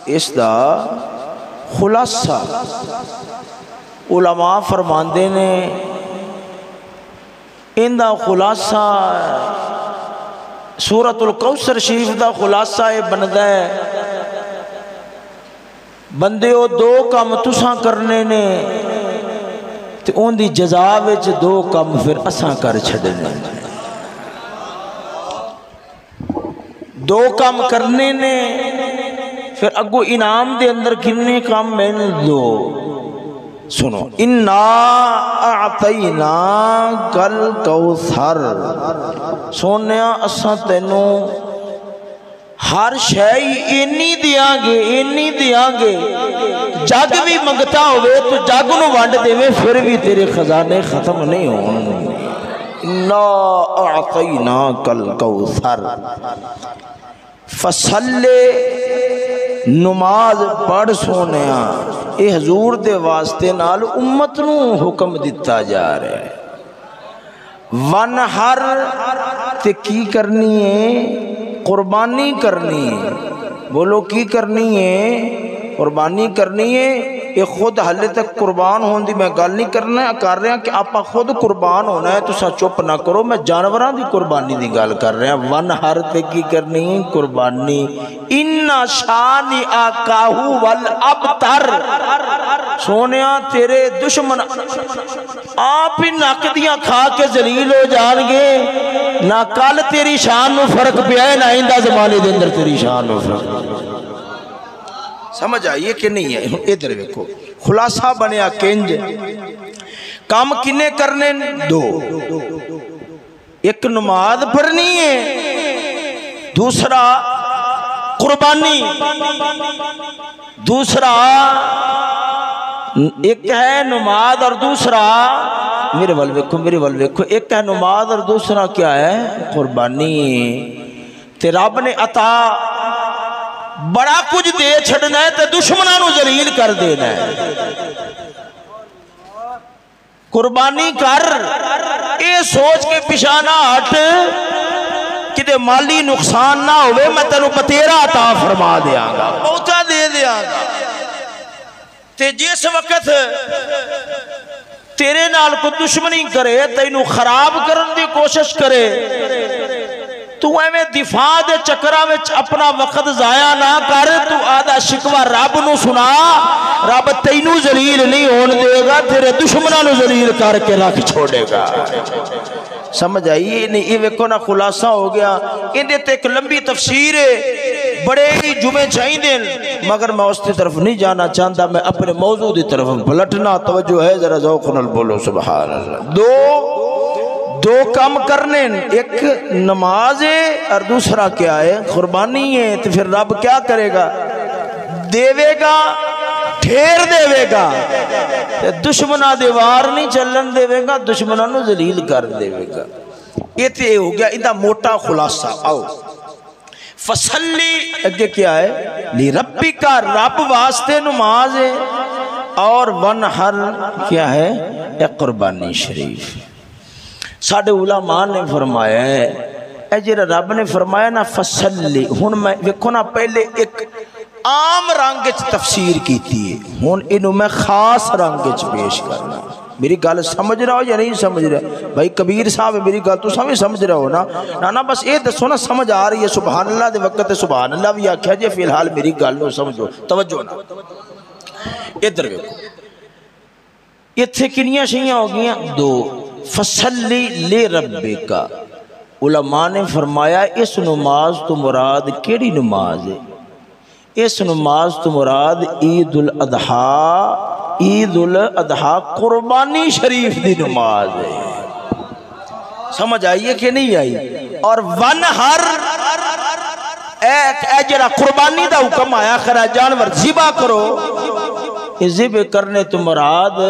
اس دا خلاصہ علماء فرماندے نے ان دا خلاصہ سورۃ الکوثر شریف دا خلاصہ بندا ہے بندیو دو کام تساں کرنے نے تے ان دی جزا وچ دو کام پھر اساں کر چھڈنے دو کام کرنے نے پھر اگو انعام دے اندر کنے کام مل دو سنو انا اعطینا کل کوثر سونیا اساں تینوں ہر شے اینی دیاں گے جگ بھی منگتا ہوئے تو جگ نو ونڈ دے پھر بھی تیرے خزانے ختم نہیں ہون انا اعطینا کل کوثر فصلے نماز پڑھ سونیا اے حضور دے واسطے نال امت نو حکم دیتا جا رہا ہے ونہر تے کی کرنی ہے قربانی کرنی ہے بولو کی کرنی ہے قربانی کرنی ہے یہ خود حلے تک قربان ہون دی میں گل نہیں کرنا کر رہا کہ آپا خود قربان ہونا ہے تو سا چپ نہ کرو میں جانوران دی قربانی دی گل کر رہا ون ہر تے کی کرنی قربانی اِنَّ شَانِئَکَہُ وَالْأَبْتَرُ سونیا تیرے دشمن آپ ہی نقدیاں کھا کے ذلیل ہو جان گے نہ کل تیری شان نو فرق پیا ہے نہ آئندہ زمانے دے اندر تیری شان نو فرق سمجھ آئیے کہ نہیں ہے ادھر دیکھو خلاصہ بنیا کنج کام کنے کرنے دو ایک نماز پڑھنی ہے دوسرا قربانی دوسرا ایک ہے نماز اور دوسرا میرے ول ویکھو ایک ہے نماز اور دوسرا کیا ہے قربانی تے رب نے عطا بڑا کچھ دے چھڑنا ہے تے دشمنانو ذلیل کر دینا ہے قربانی کر اے سوچ کے پیشانہ ہٹ کہ دے مالی نقصان نہ ہوئے میں تینو بتیرا عطا فرما دیا گا پہنچا دے دیا گا تے جس وقت تیرے نال کو دشمنی کرے تینو خراب کرن دی کوشش کرے تو ایویں دفاع دے چکرہ وچ اپنا وقت ضائع نہ کر تو آدھا شکوہ رب نو سنا رب تینو ذلیل نہیں ہون دے گا تیرے دشمنانو ذلیل کر کے رکھ چھوڑے گا سمجھ آئیے نہیں یہ ویکھو نا خلاصہ ہو گیا اندے تے ایک لمبی تفسیر ہے بڑے ہی جمعے چاہیں دیں مگر میں اس کی طرف نہیں جانا چاہتا میں اپنے موضوع دی طرف پلٹنا توجہ ہے ذرا ذوق نال بولو سبحان اللہ دو کام کرنے ایک نماز ہے اور دوسرا کیا ہے قربانی ہے تو پھر رب کیا کرے گا دیوے گا ٹھیر دیوے گا دشمنہ دیوار نہیں چلن دیوے گا دشمنہ نو ذلیل کر دیوے گا یہ تے ہو گیا ادھا موٹا خلاصہ آؤ فصلی اگے کیا ہے لی ربی کا رب واسطے نماز ہے اور ونہر کیا ہے ایک قربانی شریف ساڑھے علماء نے فرمایا ہے اے جرہ رب نے فرمایا نا فصلی ہون میں ویکھو نا پہلے ایک عام رنگچ تفسیر کی تھی ہون انہوں میں خاص رنگچ پیش کرنا میری گال سمجھ رہا ہو یا نہیں سمجھ رہا بھائی کبیر صاحب میری گال تو سمجھ رہا ہو نا بس یہ دسو نا سمجھ آ رہی ہے سبحان اللہ دے وقت سبحان اللہ بھی آکھا جے فی الحال میری گال نو سمجھو توجہ نا ادھر ویکھو یہ تھے کنیاں شیئں ہو گیاں دو فصلی لے ربے کا علماء نے فرمایا اس نماز تو مراد کیڑی نماز ہے اس نماز تو مراد عید الاضحیٰ قربانی شریف دی نماز ہے سمجھ آئیے کہ نہیں آئی اور ونہر اے جرا قربانی دا حکم آیا خرا جانور ذبح کرو ذبح کرنے تو مراد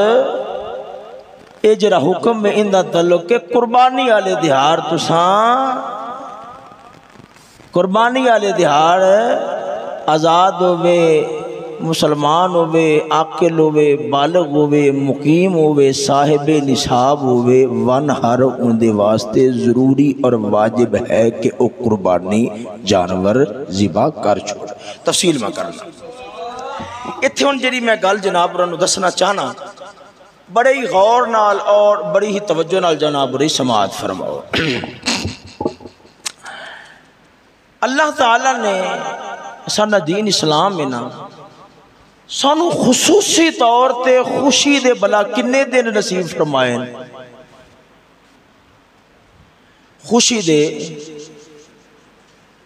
اے جرا حکم میں اندہ تعلق کہ قربانی والے دہار تساں قربانی والے دہار آزاد ہوئے مسلمان ہوئے، عاقل ہوئے، بالغ ہوئے، مقیم ہوئے، صاحب نصاب ہوئے، ون ہر ان دے واسطے ضروری اور واجب ہے کہ او قربانی جانور ذبح کر چھوڑ۔ تفصیل میں کرنا اتھے ہن جڑی میں گل جناب رنو دسنا چاہنا، بڑے ہی غور نال اور بڑی ہی توجہ نال جناب رہی سماعت فرماؤ۔ اللہ تعالیٰ نے سانا دین اسلام میں نا سانو خصوصی طور تے خوشی دے بلا کنے دن نصیب فرمائے، خوشی دے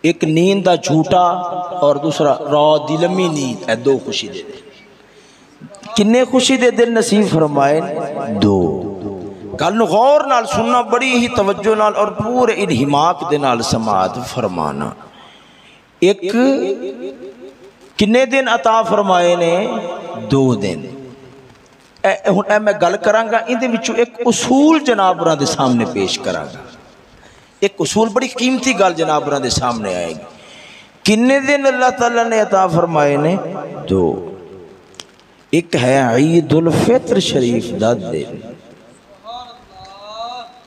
ایک نیند دا جھوٹا اور دوسرا رات دی لمبی نیند، اے دو خوشی دے کنے خوشی دے دن نصیب فرمائے؟ دو۔ گل غور نال سننا، بڑی ہی توجہ نال اور پورے انہماک دے نال سماعت فرمانا۔ ایک کنے دن عطا فرمائے نے؟ دو دن۔ اے میں گل کرانگا ان دے وچوں ایک اصول جناب رہا دے سامنے پیش کرانگا، ایک اصول بڑی قیمتی گل جناب رہا دے سامنے آئے گی۔ کنے دن اللہ تعالیٰ نے عطا فرمائے نے؟ دو۔ ایک ہے عید الفطر شریف دا دن،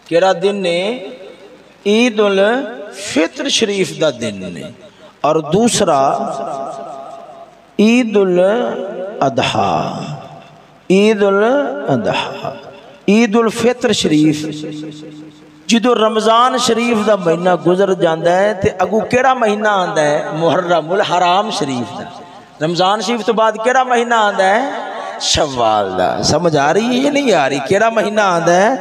کیڑا دن نے؟ عید الفطر شریف دا دن نے، اور دوسرا عید الاضحیٰ۔ عید الاضحیٰ، عید الفطر شریف جدو رمضان شریف دا مہینہ گزر جاندہ ہے تے اگو کیڑا مہینہ آندہ ہے؟ محرم الحرام شریف دا۔ رمضان شریف تو بعد کیڑا مہینہ آندہ ہے؟ شوال دا۔ سمجھ آ رہی ہے یہ نہیں آ رہی؟ کیڑا مہینہ آندہ ہے؟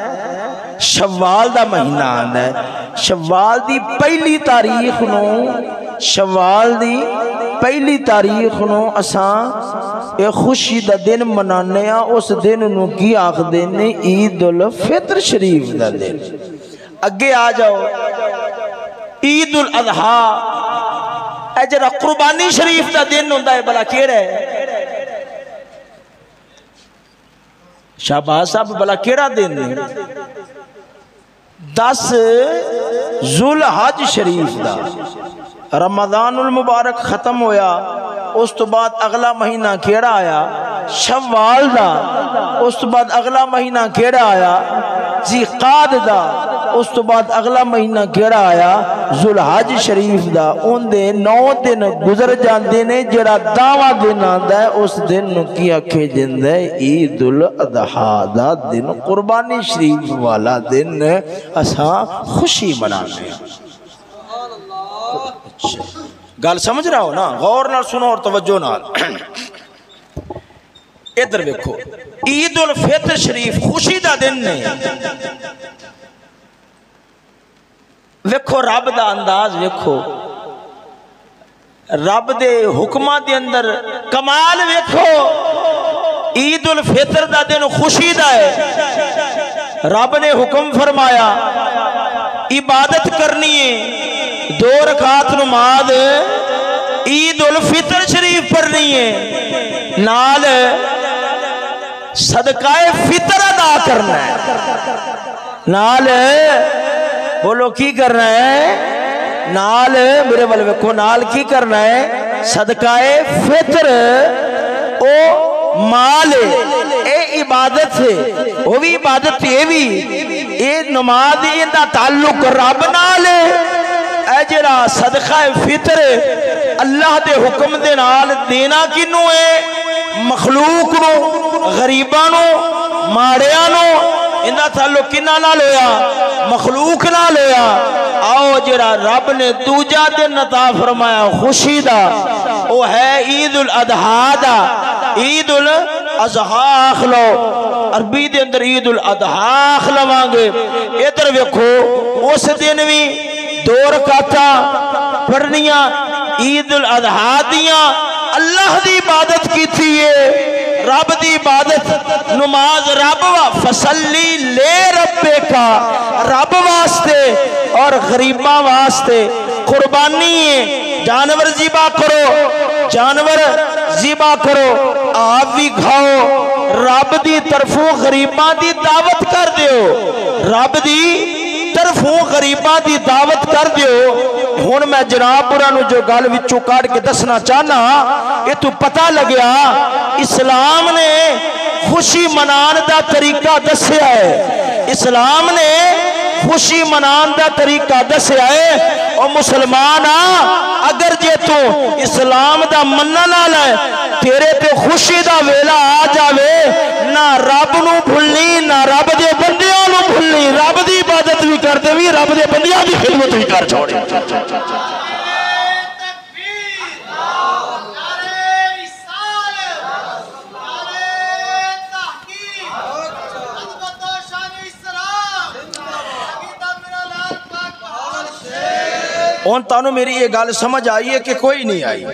شوال دا مہینہ آندہ ہے۔ شوال دی پہلی تاریخ نو، شوال دی پہلی تاریخ نو اساں اے خوشی دا دن منانے ہیں۔ اس دن نو کی آخ دینے؟ عید الفطر شریف دا دن۔ اگے آ جاؤ، عید الاضحیٰ، اے جرا قربانی شریف دا دن ہوندہ ہے، بلا کیڑا ہے؟ شہباز صاحب بلا کیڑا دن ہے؟ 10 ذوالحج شریف دا۔ رمضان المبارک ختم ہویا، اس تو بعد اگلا مہینہ کیڑا آیا؟ شوال دا۔ اس تو بعد اگلا مہینہ کیڑا آیا؟ ذیقعد دا۔ اس تو بعد اگلا مہینہ کیڑا آیا؟ ذوالحج شریف دا۔ ان دے 9 دن گزر جاندے نے، جڑا داواں دن آندا ہے اس دن نو کی آکھے جاندا ہے؟ عید الاضحیٰ دا دن، قربانی شریف والا دن اساں خوشی منانے ہیں۔ گل سمجھ رہا ہو نا؟ غور نال سنو اور توجہ نال۔ ادھر دیکھو، عید الفطر شریف خوشی دا دن نے، ویکھو رب دا انداز، ویکھو رب دے حکمہ دے اندر کمال، ویکھو عید الفطر دا دن خوشی دا ہے۔ رب نے حکم فرمایا عبادت کرنی ہے، 2 رکعت نماز عید الفطر شریف پڑھنی ہے، نال صدقہ فطر ادا کرنا ہے، نال بولو کی کرنا ہے؟ نال میرے والے ویکھو، نال کی کرنا ہے؟ صدقہ فطر او مال اے عبادت ہے، وہ بھی عبادت ہے، اے نماز دا تعلق رب نال اے جڑا صدقہ فطر اللہ دے حکم دے نال دینا کنوں ہے؟ مخلوق نو، غریباں نو، ماڑیاں نو۔ اندہ تعلق کنہ نال ہویا؟ مخلوق نال ہویا۔ آؤ جڑا رب نے دوجا دن عطا فرمایا خوشی دا، وہ ہے عید الاضحیٰ دا۔ عید الاضحیٰ آخ لو، عربی دے اندر عید الاضحیٰ آخ لوانگے۔ ادھر ویکھو، اس دن بھی 2 رکعتاں پڑھنیاں عید الاضحیٰ دیاں، اللہ دی عبادت کی تھی ہے، رب دی عبادت نماز رب فصلی لے ربے کا، رب واسطے اور غریباں واسطے قربانی ہے۔ جانور ذبح کرو، جانور ذبح کرو، آپ بھی کھاؤ، رب دی طرفوں غریباں دی دعوت کر دیو، رب دی طرفوں غریباں دی دعوت کر دیو. ہن میں جناب پورا نو جو گل وچوں کاٹ کے دسنا چاہنا یہ تو پتہ لگیا اسلام نے خوشی منان دا طریقہ دسیا ہے. اسلام نے خوشی منان دا طریقہ دسیا ہے. اور مسلمان اگر جے تو اسلام دا منن والا ہے تیرے تے خوشی دا ویلا آ جاوے نہ رب نو بھلنی نہ رب دے بندیاں نو بھلنی. رب دی عبادت بھی کر دے بھی رب دے بندیاں دی خدمت بھی کر چھوڑی. اور تانوں میری یہ گل سمجھ آئی ہے کہ کوئی نہیں آئی؟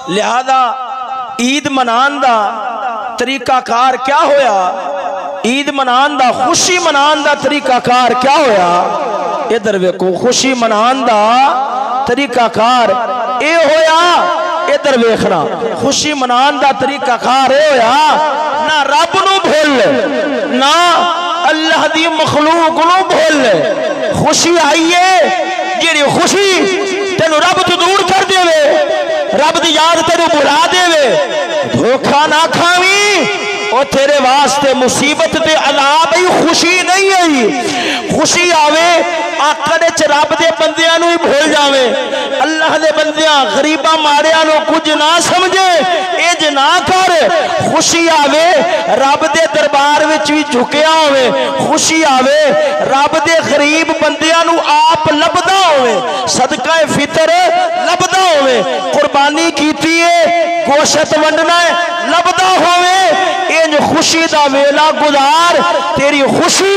لہذا عید منان دا طریقہ کار کیا ہویا؟ عید منان دا خوشی منان دا طریقہ کار کیا ہویا؟ ادھر ویکھو خوشی منان دا طریقہ کار اے ہویا. ادھر ویکھنا خوشی منان دا طریقہ کار اے ہویا نہ رب نو بھول نہ اللہ دی مخلوق نو بھول. خوشی آئیے جیڑی خوشی تینو رب تو دور کر دے وے رب دی یاد تینو بلا دے وے دھوکھا نہ کھاویں. اور تیرے واسطے مصیبت تے عذاب ہی خوشی نہیں آئی. خوشی آوے آکڑے چ رب دے بندیاں نو ہی بھول جاوے اللہ دے بندیاں غریباں ماڑیاں نو کچھ نہ سمجھے اج نہ کر. خوشی آوے رب دے دربار وچ وی جھکیا ہوئے. خوشی آوے رب دے غریب بندیاں نو آپ لبدا ہوئے صدقہ فطر لبدا ہوئے قربانی کیتی ہے گوشت ونڈنا ہے لبدا ہوئے. ان خوشی دا ویلا گزار. تیری خوشی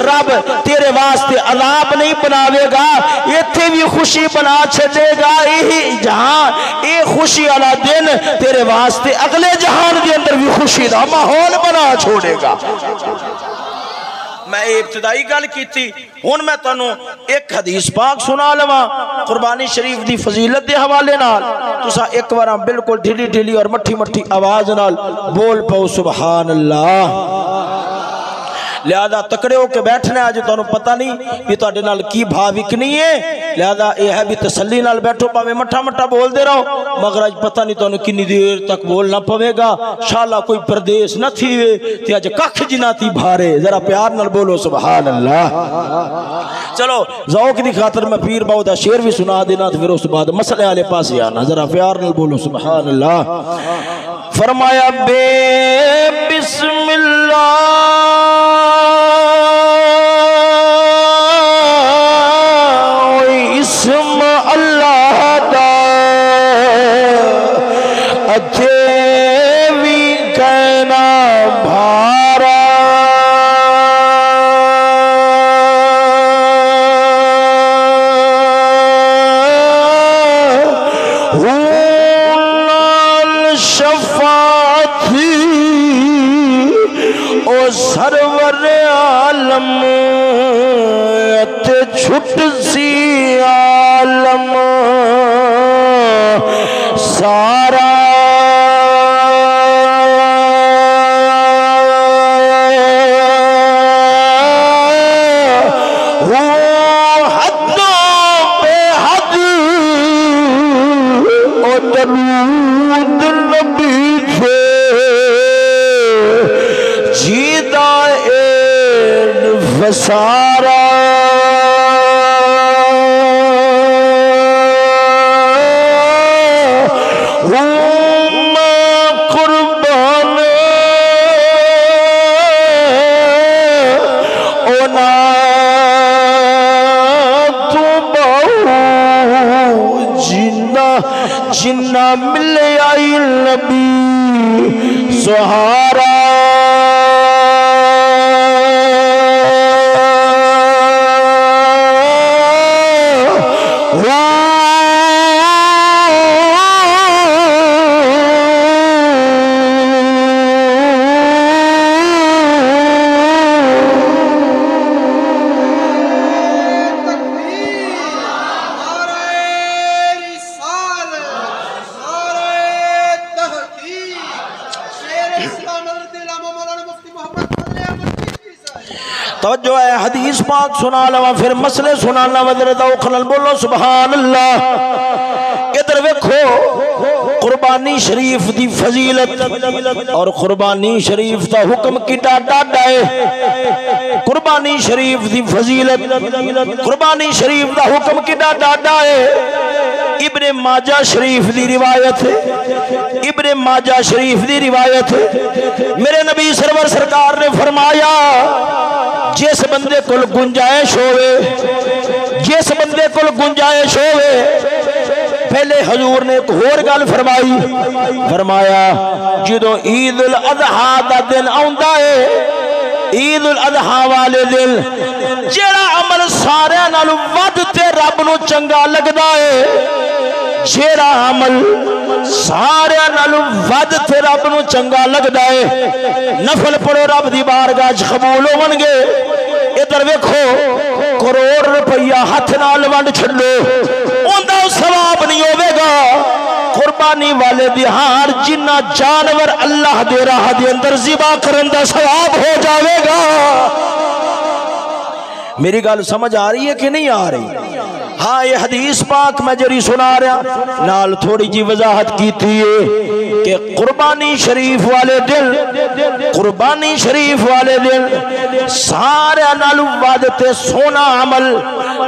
رب تیرے واسطے عذاب نہیں بناوے گا ایتھے بھی خوشی بنا چھڑے گا. یہی جہاں اے خوشی والا دن تیرے واسطے اگلے جہان کے اندر بھی خوشی دا ماحول بنا چھوڑے گا. میں ابتدائی گل کیتی ہن میں تانوں ایک حدیث پاک سنا لواں قربانی شریف دی فضیلت دے حوالے نال. تساں ایک بار بالکل ڈھیلی ڈھیلی اور مٹھی مٹھی آواز نال بول پاؤ سبحان اللہ. لہذا تکڑے ہو کے بیٹھنے آج تانوں پتہ نہیں بھی تہاڈے نال کی بھا وکنی ہے. لہذا یہ ہے بھی تسلی نال بیٹھو پاویں مٹھا مٹھا بول دے رہو مگر اج پتہ نہیں تانوں کنی دیر تک بولنا پوے گا. شالا کوئی پردیس نہ تھی وے تے اج ککھ جنا تی بھارے. ذرا پیار نال بولو سبحان اللہ. چلو ذوق دی خاطر میں پیر باو دا شعر بھی سنا دینا تے پھر اس بعد مسئلے والے پاسے آنا. ذرا پیار نال بولو سبحان اللہ. فرمایا بے بسم اللہ اسم اللہ دا اجے بھی کہنا بھارا نال شفاعت او سرور عالم چھٹ سی عالم سارا وہ حد بے حد اور درود نبی سے جیدہ این فسارا جنہ ملے آئی نبی سہارا توجہ ہے، حدیث پاک سنا لوا پھر مسئلے سنا لوا، ذرا ذوق نال بولو سبحان اللہ۔ ادھر ویکھو قربانی شریف دی فضیلت اور قربانی شریف دا حکم کیڈا ڈاڈا ہے۔ قربانی شریف دی فضیلت، قربانی شریف دا حکم کیڈا ڈاڈا ہے۔ ابن ماجہ شریف دی روایت ہے، ابن ماجہ شریف دی روایت ہے، میرے نبی سرور سرکار نے فرمایا جس بندے کو گنجائش ہوئے، جس بندے کو گنجائش ہوئے، پہلے حضور نے ایک اور گل فرمائی، فرمایا جدو عید الاضحیٰ دا دن آندا ہے، عید الاضحیٰ والے دن جیڑا عمل سارے نالوں ود تے رب نو چنگا لگدا ہے، جیڑا عمل سارے نالوں ود تے رب نو چنگا لگدا ہے، نفل پڑھو رب دی بارگاہ وچ قبول ہون گے۔ ادھر ویکھو کروڑ روپیہ ہاتھ نال ونڈ چھڈو اوندا ثواب نہیں ہوے گا، قربانی والے دہار جنہ جانور اللہ دے راہ دے اندر ذبح کرن دا ثواب ہو جاوے گا۔ میری گل سمجھ آ رہی ہے کہ نہیں آ رہی؟ ہاں یہ حدیث پاک میں جری سنا رہا نال تھوڑی جی وضاحت کیتی ہے کہ قربانی شریف والے دن، قربانی شریف والے دن سارے نالوں وعدتے سونا عمل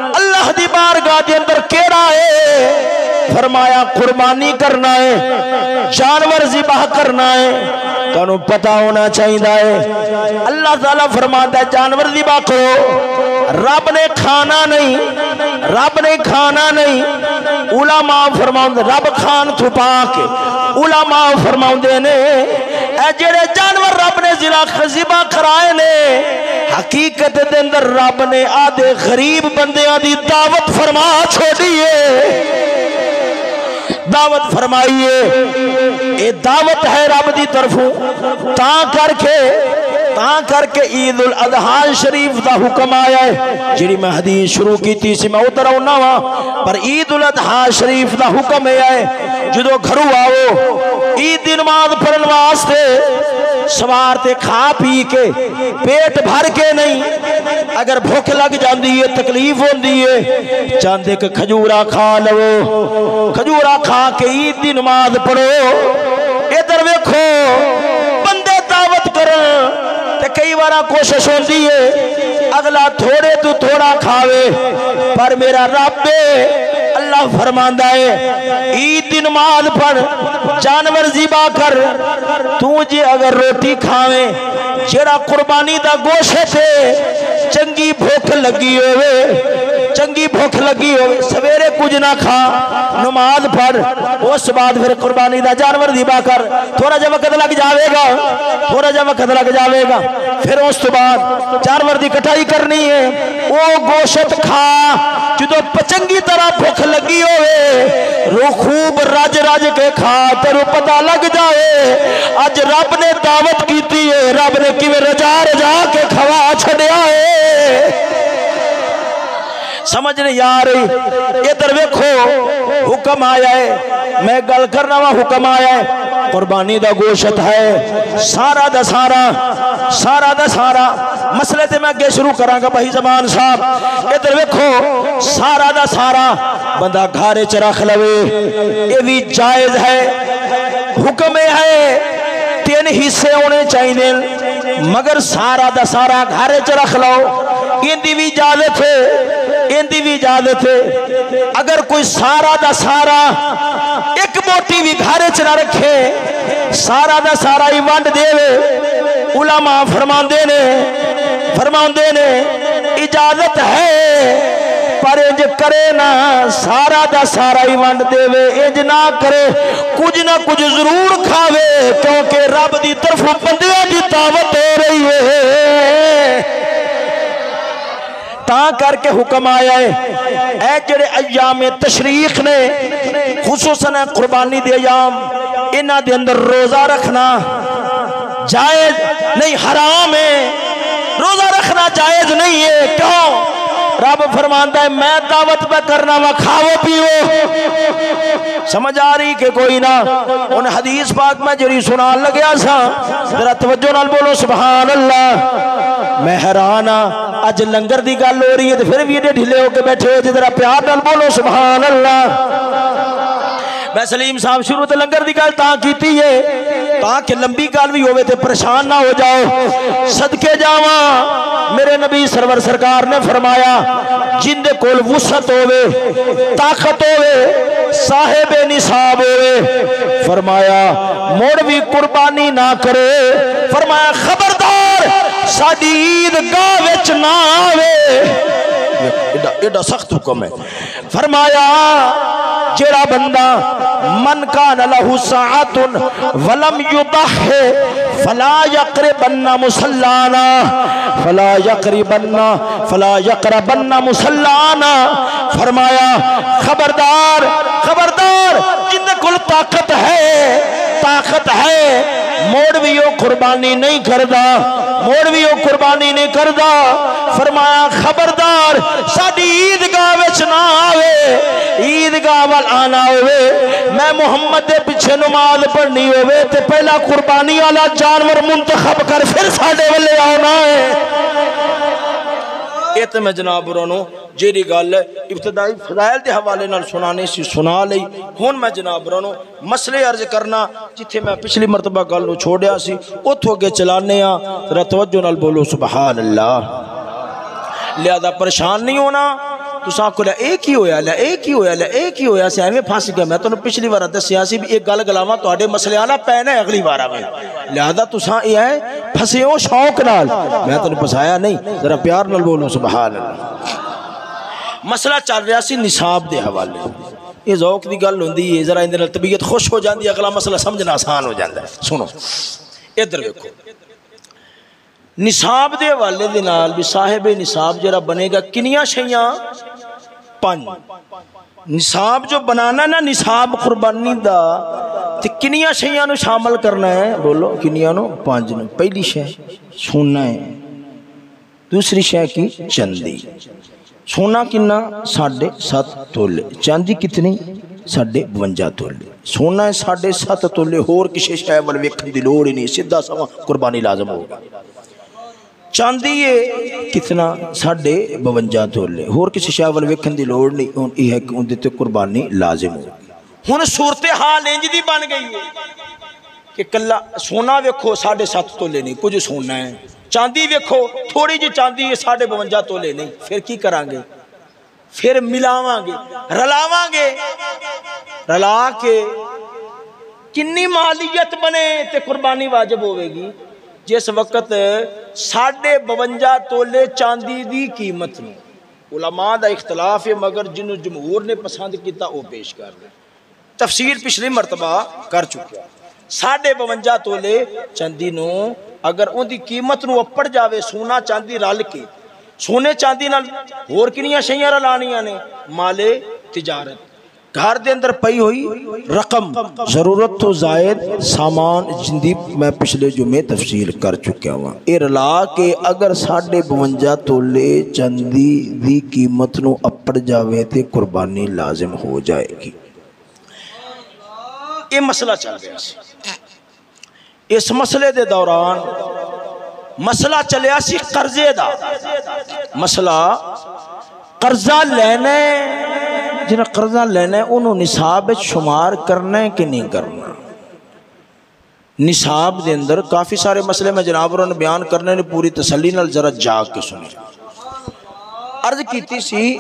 اللہ دی بارگاہ دے اندر کیڑا ہے؟ فرمایا قربانی کرنا ہے، جانور ذبح کرنا ہے۔ تانوں پتہ ہونا چاہیے اللہ تعالیٰ فرماتا ہے جانور ذبح کرو، رب نے کھانا نہیں، رب نے کھانا نہیں۔ علماء فرماؤں رب کھان تھپا کے، علماء فرماؤں نے اے جڑے جانور رب نے ذبح کرائے نے حقیقت دے اندر رب نے آدھے غریب بندیاں دی دعوت فرما چھوڑی ہے، دعوت فرمائیے، اے دعوت ہے رب دی طرفوں۔ تاں کر کے عید الاضحیٰ شریف دا حکم آیا ہے، جڑی میں حدیث شروع کی تھی سی میں ادھر ہونا وا، پر عید الاضحیٰ شریف دا حکم ہے جدو گھروں آؤ عید دی نماز پڑھن واسطے سوار تے کھا پی کے پیٹ بھر کے نہیں، اگر بھوک لگ جاندی ہے تکلیف ہوندی ہے چاندے کہ کھجورا کھا لو، کھجورا کھا کے عید دی نماز پڑھو۔ ادھر ویکھو بندے دعوت کرن تے کئی بارا کوشش ہوندی ہے اگلا تھوڑے تو تھوڑا کھاوے، پر میرا رب اللہ فرماندا ہے عید دی نماز پڑھ، جانور ذبح کر، تو جے اگر روٹی کھاویں جیڑا قربانی دا گوشت ہے چنگی بھوک لگی ہوئے، چنگی بھوک لگی ہوئے سویرے کچھ نہ کھا، نماز پڑھ، اس بعد پھر قربانی دا جانور ذبح کر، تھوڑا جا وقت لگ جاوے گا، تھوڑا جا وقت لگ جاوے گا، پھر اس بعد جانور دی کٹائی کرنی ہے، وہ گوشت کھا، جدو چنگی طرح بھوک لگی ہوئے رو خوب رج رج کے کھا، تیرو پتہ لگ جائے آج رب نے دعوت کیتی ہے، رب نے کیویں رجا رجا کے کھوا چھڑیا ہے۔ سمجھ نہیں آ رہی؟ ادھر ویکھو حکم آیا ہے، میں گل کرنا وا حکم آیا ہے قربانی دا گوشت ہے سارا دا سارا، سارا دا سارا مسئلے تے میں اگے شروع کراں گا بھائی زمان صاحب۔ ادھر ویکھو سارا دا سارا بندہ گھر وچ رکھ لوے یہ بھی جائز ہے، حکم ہے 3 حصے ہونے چاہیے، مگر سارا دا سارا گھر وچ رکھ لو، ان دی بھی اجازت ہے، ان دی بھی اجازت ہے۔ اگر کوئی سارا دا سارا ایک موٹی بھی گھر وچ نہ رکھے، سارا دا سارا ہی ونڈ دے، علماء فرماندے نے اجازت ہے، پر انج کرے نہ سارا دا سارا ہی ونڈ دے، انج نہ کرے کچھ نہ کچھ ضرور کھاوے، کیونکہ رب دی طرف بندیاں دی دعوت ہو رہی ہے۔ تاں کر کے حکم آیا ہے اے جڑے ایام تشریق نے خصوصاً قربانی دے ایام انہاں دے اندر روزہ رکھنا جائز نہیں، حرام ہے، روزہ رکھنا جائز نہیں ہے۔ کیوں؟ رب فرماندا ہے میں دعوت پہ کرنا وا کھاؤ پیو سمجھ آ رہی کہ کوئی نہ ان حدیث پاک میں جری سنان لگیا سا ذرا توجہ نال بولو سبحان اللہ میں حیران ہاں اج لنگر دی گل ہو رہی ہے تے پھر بھی ایڈے ڈھلے ہو کے بیٹھے ہو ذرا پیار نال بولو سبحان اللہ میں سلیم صاحب شروع تے لنگر دی گل تاں کیتی ہے تاکہ لمبی گل بھی ہوئے تے پریشان نہ ہو جاؤ صدقے جاواں میرے نبی سرور سرکار نے فرمایا جن دے کول وسعت ہوئے طاقت ہوئے صاحب نصاب ہوئے فرمایا موڑ بھی قربانی نہ کرے فرمایا خبردار ساڈی عیدگاہ وچ نہ آوے ایڈا سخت حکم ہے فرمایا جڑا بندہ من کان لہ ساعۃ ولم یضح فلا یقربن مصلانا فلا یقربن مصلانا فرمایا خبردار خبردار جن کل طاقت ہے موڑ بھی وہ قربانی نہیں کردا موڑ بھی وہ قربانی نہیں کردا فرمایا خبردار ساڈی عیدگاہ وچ نہ آوے عیدگاہ وال آنا ہوئے میں محمد دے پیچھے نماز پڑھنی ہوئے تے پہلا قربانی والا جانور منتخب کر پھر ساڈے والے آنا ہے یہ تو میں جناب برانو جیری گل ابتدائی فضائل دے حوالے نال سنانے سی سنا لئی ہون میں جناب برانو مسئلے عرض کرنا جتھے میں پچھلی مرتبہ گل نو چھوڑیا سی اتھو اگے چلانے ذرا توجہ نال بولو سبحان اللہ لہذا پریشان نہیں ہونا تساں کو ایک ہی ہویا ایک ہی ہویا سے ایویں پھنس گیا میں تانوں پچھلی بار دسیا سی بھی ایک گل گلاواں تواڈے مسئلے والا پینا ہے اگلی بار میں لہذا تساں یہ ہے پھسے ہو شوق نال میں تانوں پھسایا نہیں ذرا پیار نال بولو سبحان اللہ مسئلہ چل رہا سی نصاب دے حوالے یہ ذوق دی گل ہوندی ہے ذرا اندر طبیعت خوش ہو جاندی ہے اگلا مسئلہ سمجھنا آسان ہو جاندا ہے سنو ادھر دیکھو نصاب دے حوالے دے نال بھی صاحب نصاب جڑا بنے گا کنیاں شیاں پانچ نصاب جو بنانا نا نصاب قربانی دا تے کنیاں شیاں نو شامل کرنا ہے بولو کنیاں نو پانچ نو پہلی شے سونا ہے دوسری شے کی چاندی سونا کنا 7.5 تولے چاندی کتنی 52 تولے سونا ہے 7.5 تولے اور کسی شے ول ویکھن دی لوڑ ہی نہیں سیدھا سوا قربانی لازم ہوگا چاندی ہے کتنا 52 تولے اور کسی شے ول ویکھن دی لوڑ نہیں یہ ہے کہ اون تے قربانی لازم ہوگی ہن صورتحال انج دی بن گئی ہے کہ کلا سونا ویکھو 7.5 تولے نہیں کچھ سونا ہے چاندی ویکھو تھوڑی جی چاندی ہے 52 تولے نہیں پھر کی کران گے پھر ملاواں گے رلاواں گے رلا کے کنی مالیت بنے تے قربانی واجب ہوے گی جس وقت 52 تولے چاندی دی قیمت نو علماء دا اختلاف ہے مگر جنہوں جمہور نے پسند کیتا وہ پیش کر دے تفسیر پچھلی مرتبہ کر چکا 52 تولے چاندی نو اگر ان دی قیمت نو اپڑ جاوے سونا چاندی رل کے سونے چاندی نال اور کنیاں شیاں رلانیاں نے مالے تجارت گھر دے اندر پئی ہوئی رقم ضرورت تو زائد سامان جندی میں پچھلے جمعے تفصیل کر چکا ہوں اے رلا کے اگر 52 تولے چاندی دی قیمت نو اپڑ جاوے تے قربانی لازم ہو جائے گی یہ مسئلہ چل گیا سی اس مسئلے دے دوران مسئلہ چلیا سی قرضے دا مسئلہ قرضہ لینے جنہیں قرضہ لینے انہوں نصاب شمار کرنا ہے کہ نہیں کرنا نصاب دے اندر کافی سارے مسئلے میں جناب نے بیان کرنے نے پوری تسلی نال ذرا جاگ کے سنی عرض کیتی سی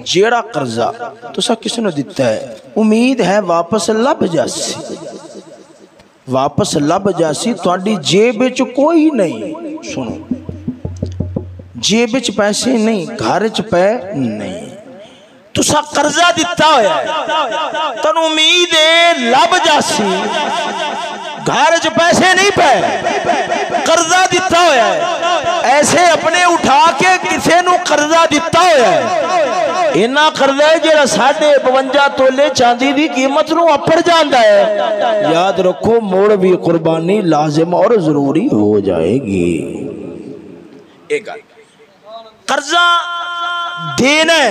جیڑا قرضہ تو سا کس نے دیتا ہے امید ہے واپس لب جاسی واپس لب جاسی تواڈی جیب وچ کوئی نہیں سنو جیب وچ پیسے نہیں گھر وچ پے نہیں تسا قرضہ دیتا ہویا ہے تن امید ہے لب جاسی گھر وچ پیسے نہیں پے قرضہ دیتا ہویا ہے ایسے اپنے اٹھا کے کسے نو قرضہ دیتا ہویا ہے اینا قرضہ ہے جڑا 52 تولے چاندی دی قیمت نو اپڑ جاندا ہے یاد رکھو موڑ بھی قربانی لازم اور ضروری ہو جائے گی ایک قرضہ دینا ہے،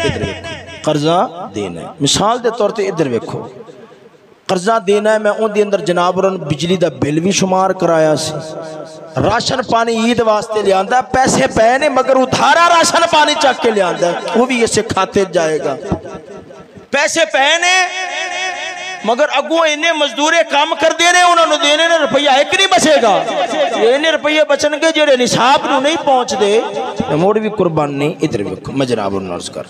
ادھر ویکھو قرضہ دینا ہے۔ مثال دے طور تے ادھر ویکھو قرضہ دینا ہے، میں ان دے اندر جناب اور بجلی دا بل بھی شمار کرایا سی، راشن پانی عید واسطے لے آندا ہے، پیسے پے نے مگر ادھارا راشن پانی چک کے لے آندا ہے، وہ بھی اسے کھاتے جائے گا۔ پیسے پے نے مگر اگوں انہیں مزدورے کام کر دینے، انہوں نے دینے نے روپیہ ایک نہیں بچے گا، انہیں روپیہ بچن گے جڑے نصاب نو نہیں پہنچ دے موڑ بھی قربان نہیں۔ ادھر ویکھو میں جناب الناس کر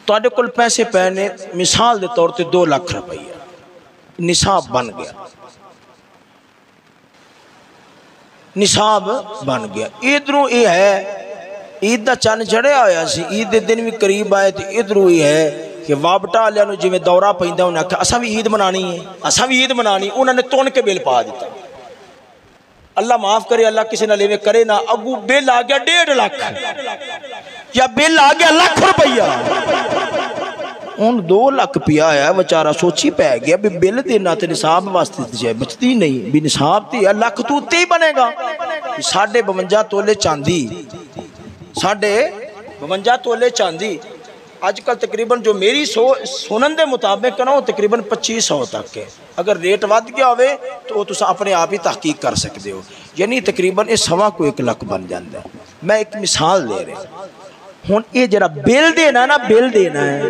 تواڈے کول پیسے پے نے، مثال دے طور تے 2 لاکھ روپیہ نصاب بن گیا، نصاب بن گیا۔ ادھروں یہ ہے عید دا چند چڑھیا ہویا سی، عید دے دن بھی قریب آئے تے ادھروں یہ ہے کہ وابٹا والے نو جویں دورہ پیندا انہاں کہ اساں بھی عید منانی ہے، اساں بھی عید منانی، انہوں نے تون کے بل پا دیتا۔ اللہ معاف کرے، اللہ کسی نہ لیوے کرے نہ، اگو بل آ گیا 1.5 لاکھ یا بل آ گیا لاکھ روپیہ، ان 2 لاکھ پیا ہے بیچارہ سوچی پہ گیا بھی بل دینا تے نصاب واسطے جائے بچتی نہیں، بھی نصاب تے لاکھ تو تے ہی بنے گا۔ 52 تولے چاندی، 52 تولے چاندی آج کل تقریباً جو میری سنن دے مطابق ہے نا وہ تقریباً 2500 تک ہے، اگر ریٹ ود گیا ہوئے تو وہ تسا اپنے آپ ہی تحقیق کر سکتے ہو، یعنی تقریباً یہ 1.25 لاکھ بن جاندہ ہے۔ میں ایک مثال دے رہے ہوں، یہ جرا بل دینا نا، بل دینا ہے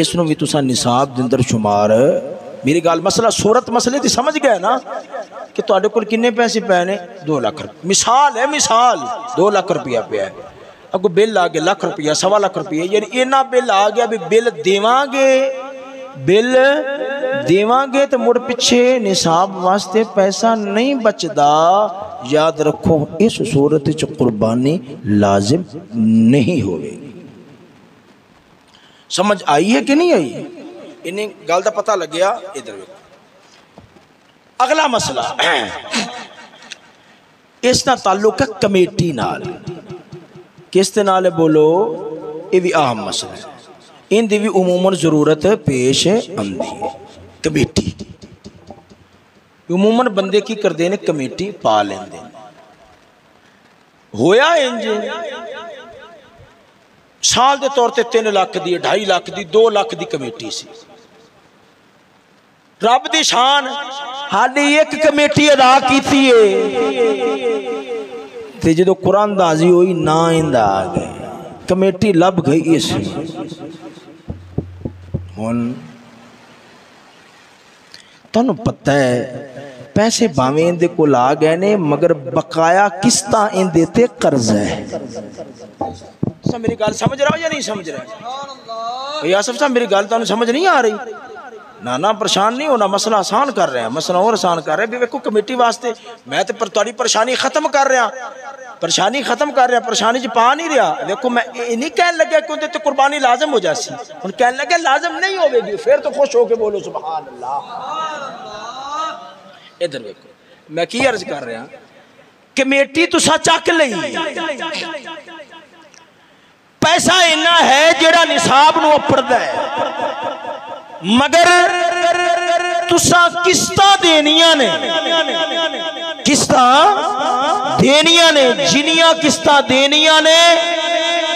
اس نو بھی تسا نصاب دندر شمار، میری گال مسئلہ صورت مسئلے تھی سمجھ گئے نا کہ تو آڈے کل کنے پیسے پہنے 2 لاکھ روپیہ، مثال ہے، مثال 2 لاکھ روپیہ پہ ہے، اگو بل آگے لاکھ روپیہ 1.25 لاکھ روپیہ، یعنی اینا بل آگیا بھی بل دیواں گے تو مڑ پچھے نصاب واسطے پیسہ نہیں بچ دا، یاد رکھو اس صورت چ قربانی لازم نہیں ہوئے گی۔ سمجھ آئی ہے کہ نہیں آئی؟ انہیں گال دا پتہ لگیا۔ ادھر اگلا مسئلہ اس نا تعلق ہے کمیٹی نال، کس تے نال بولو، یہ بھی اہم مسئلہ ہے، ان دی بھی عموماً ضرورت پیش آندی ہے۔ کمیٹی عموماً بندے کی کر دینے کمیٹی پا لیں دے، ہویا انجے سال دے طور تے 3 لاکھ دی، 2.5 لاکھ دی، 2 لاکھ دی کمیٹی سی، رب دی شان ہالی ایک کمیٹی ادا کی تھی تے جدو قرآن دازی ہوئی نا اندہ آگئے، کمیٹی لب گئی اس ہون تانوں پتہ ہے پیسے باویں اندے کو لا گئے نے مگر بقایا کستا اندے تے قرض ہے۔ میری گال سمجھ رہا ہو یا نہیں سمجھ رہا؟ یا سب میری گال تانوں سمجھ نہیں آ رہی؟ نانا پریشان نہیں ہونا، مسئلہ آسان کر رہے ہیں، مسئلہ اور آسان کر رہے ہیں، بھی ویکھو کمیٹی واسطے میں تے تاری پریشانی ختم کر رہا، پریشانی ختم کر رہا، پریشانی جی پا نہیں رہا۔ ویکھو میں نہیں کہنے لگا کہ اندے تے قربانی لازم ہو جاسی، ان کہنے لگا لازم نہیں ہوئے گی، پھر تو خوش ہو کے بولو سبحان اللہ۔ ادھر ویکھو میں کی عرض کر رہا، کمیٹی تو سا چک لئی، پیسہ اینا ہے جیڑا نصاب نو اپڑدا ہے، مگر تسا قسطاں دینیاں نے، قسطاں دینیاں نے، جنیاں قسطاں دینیاں نے،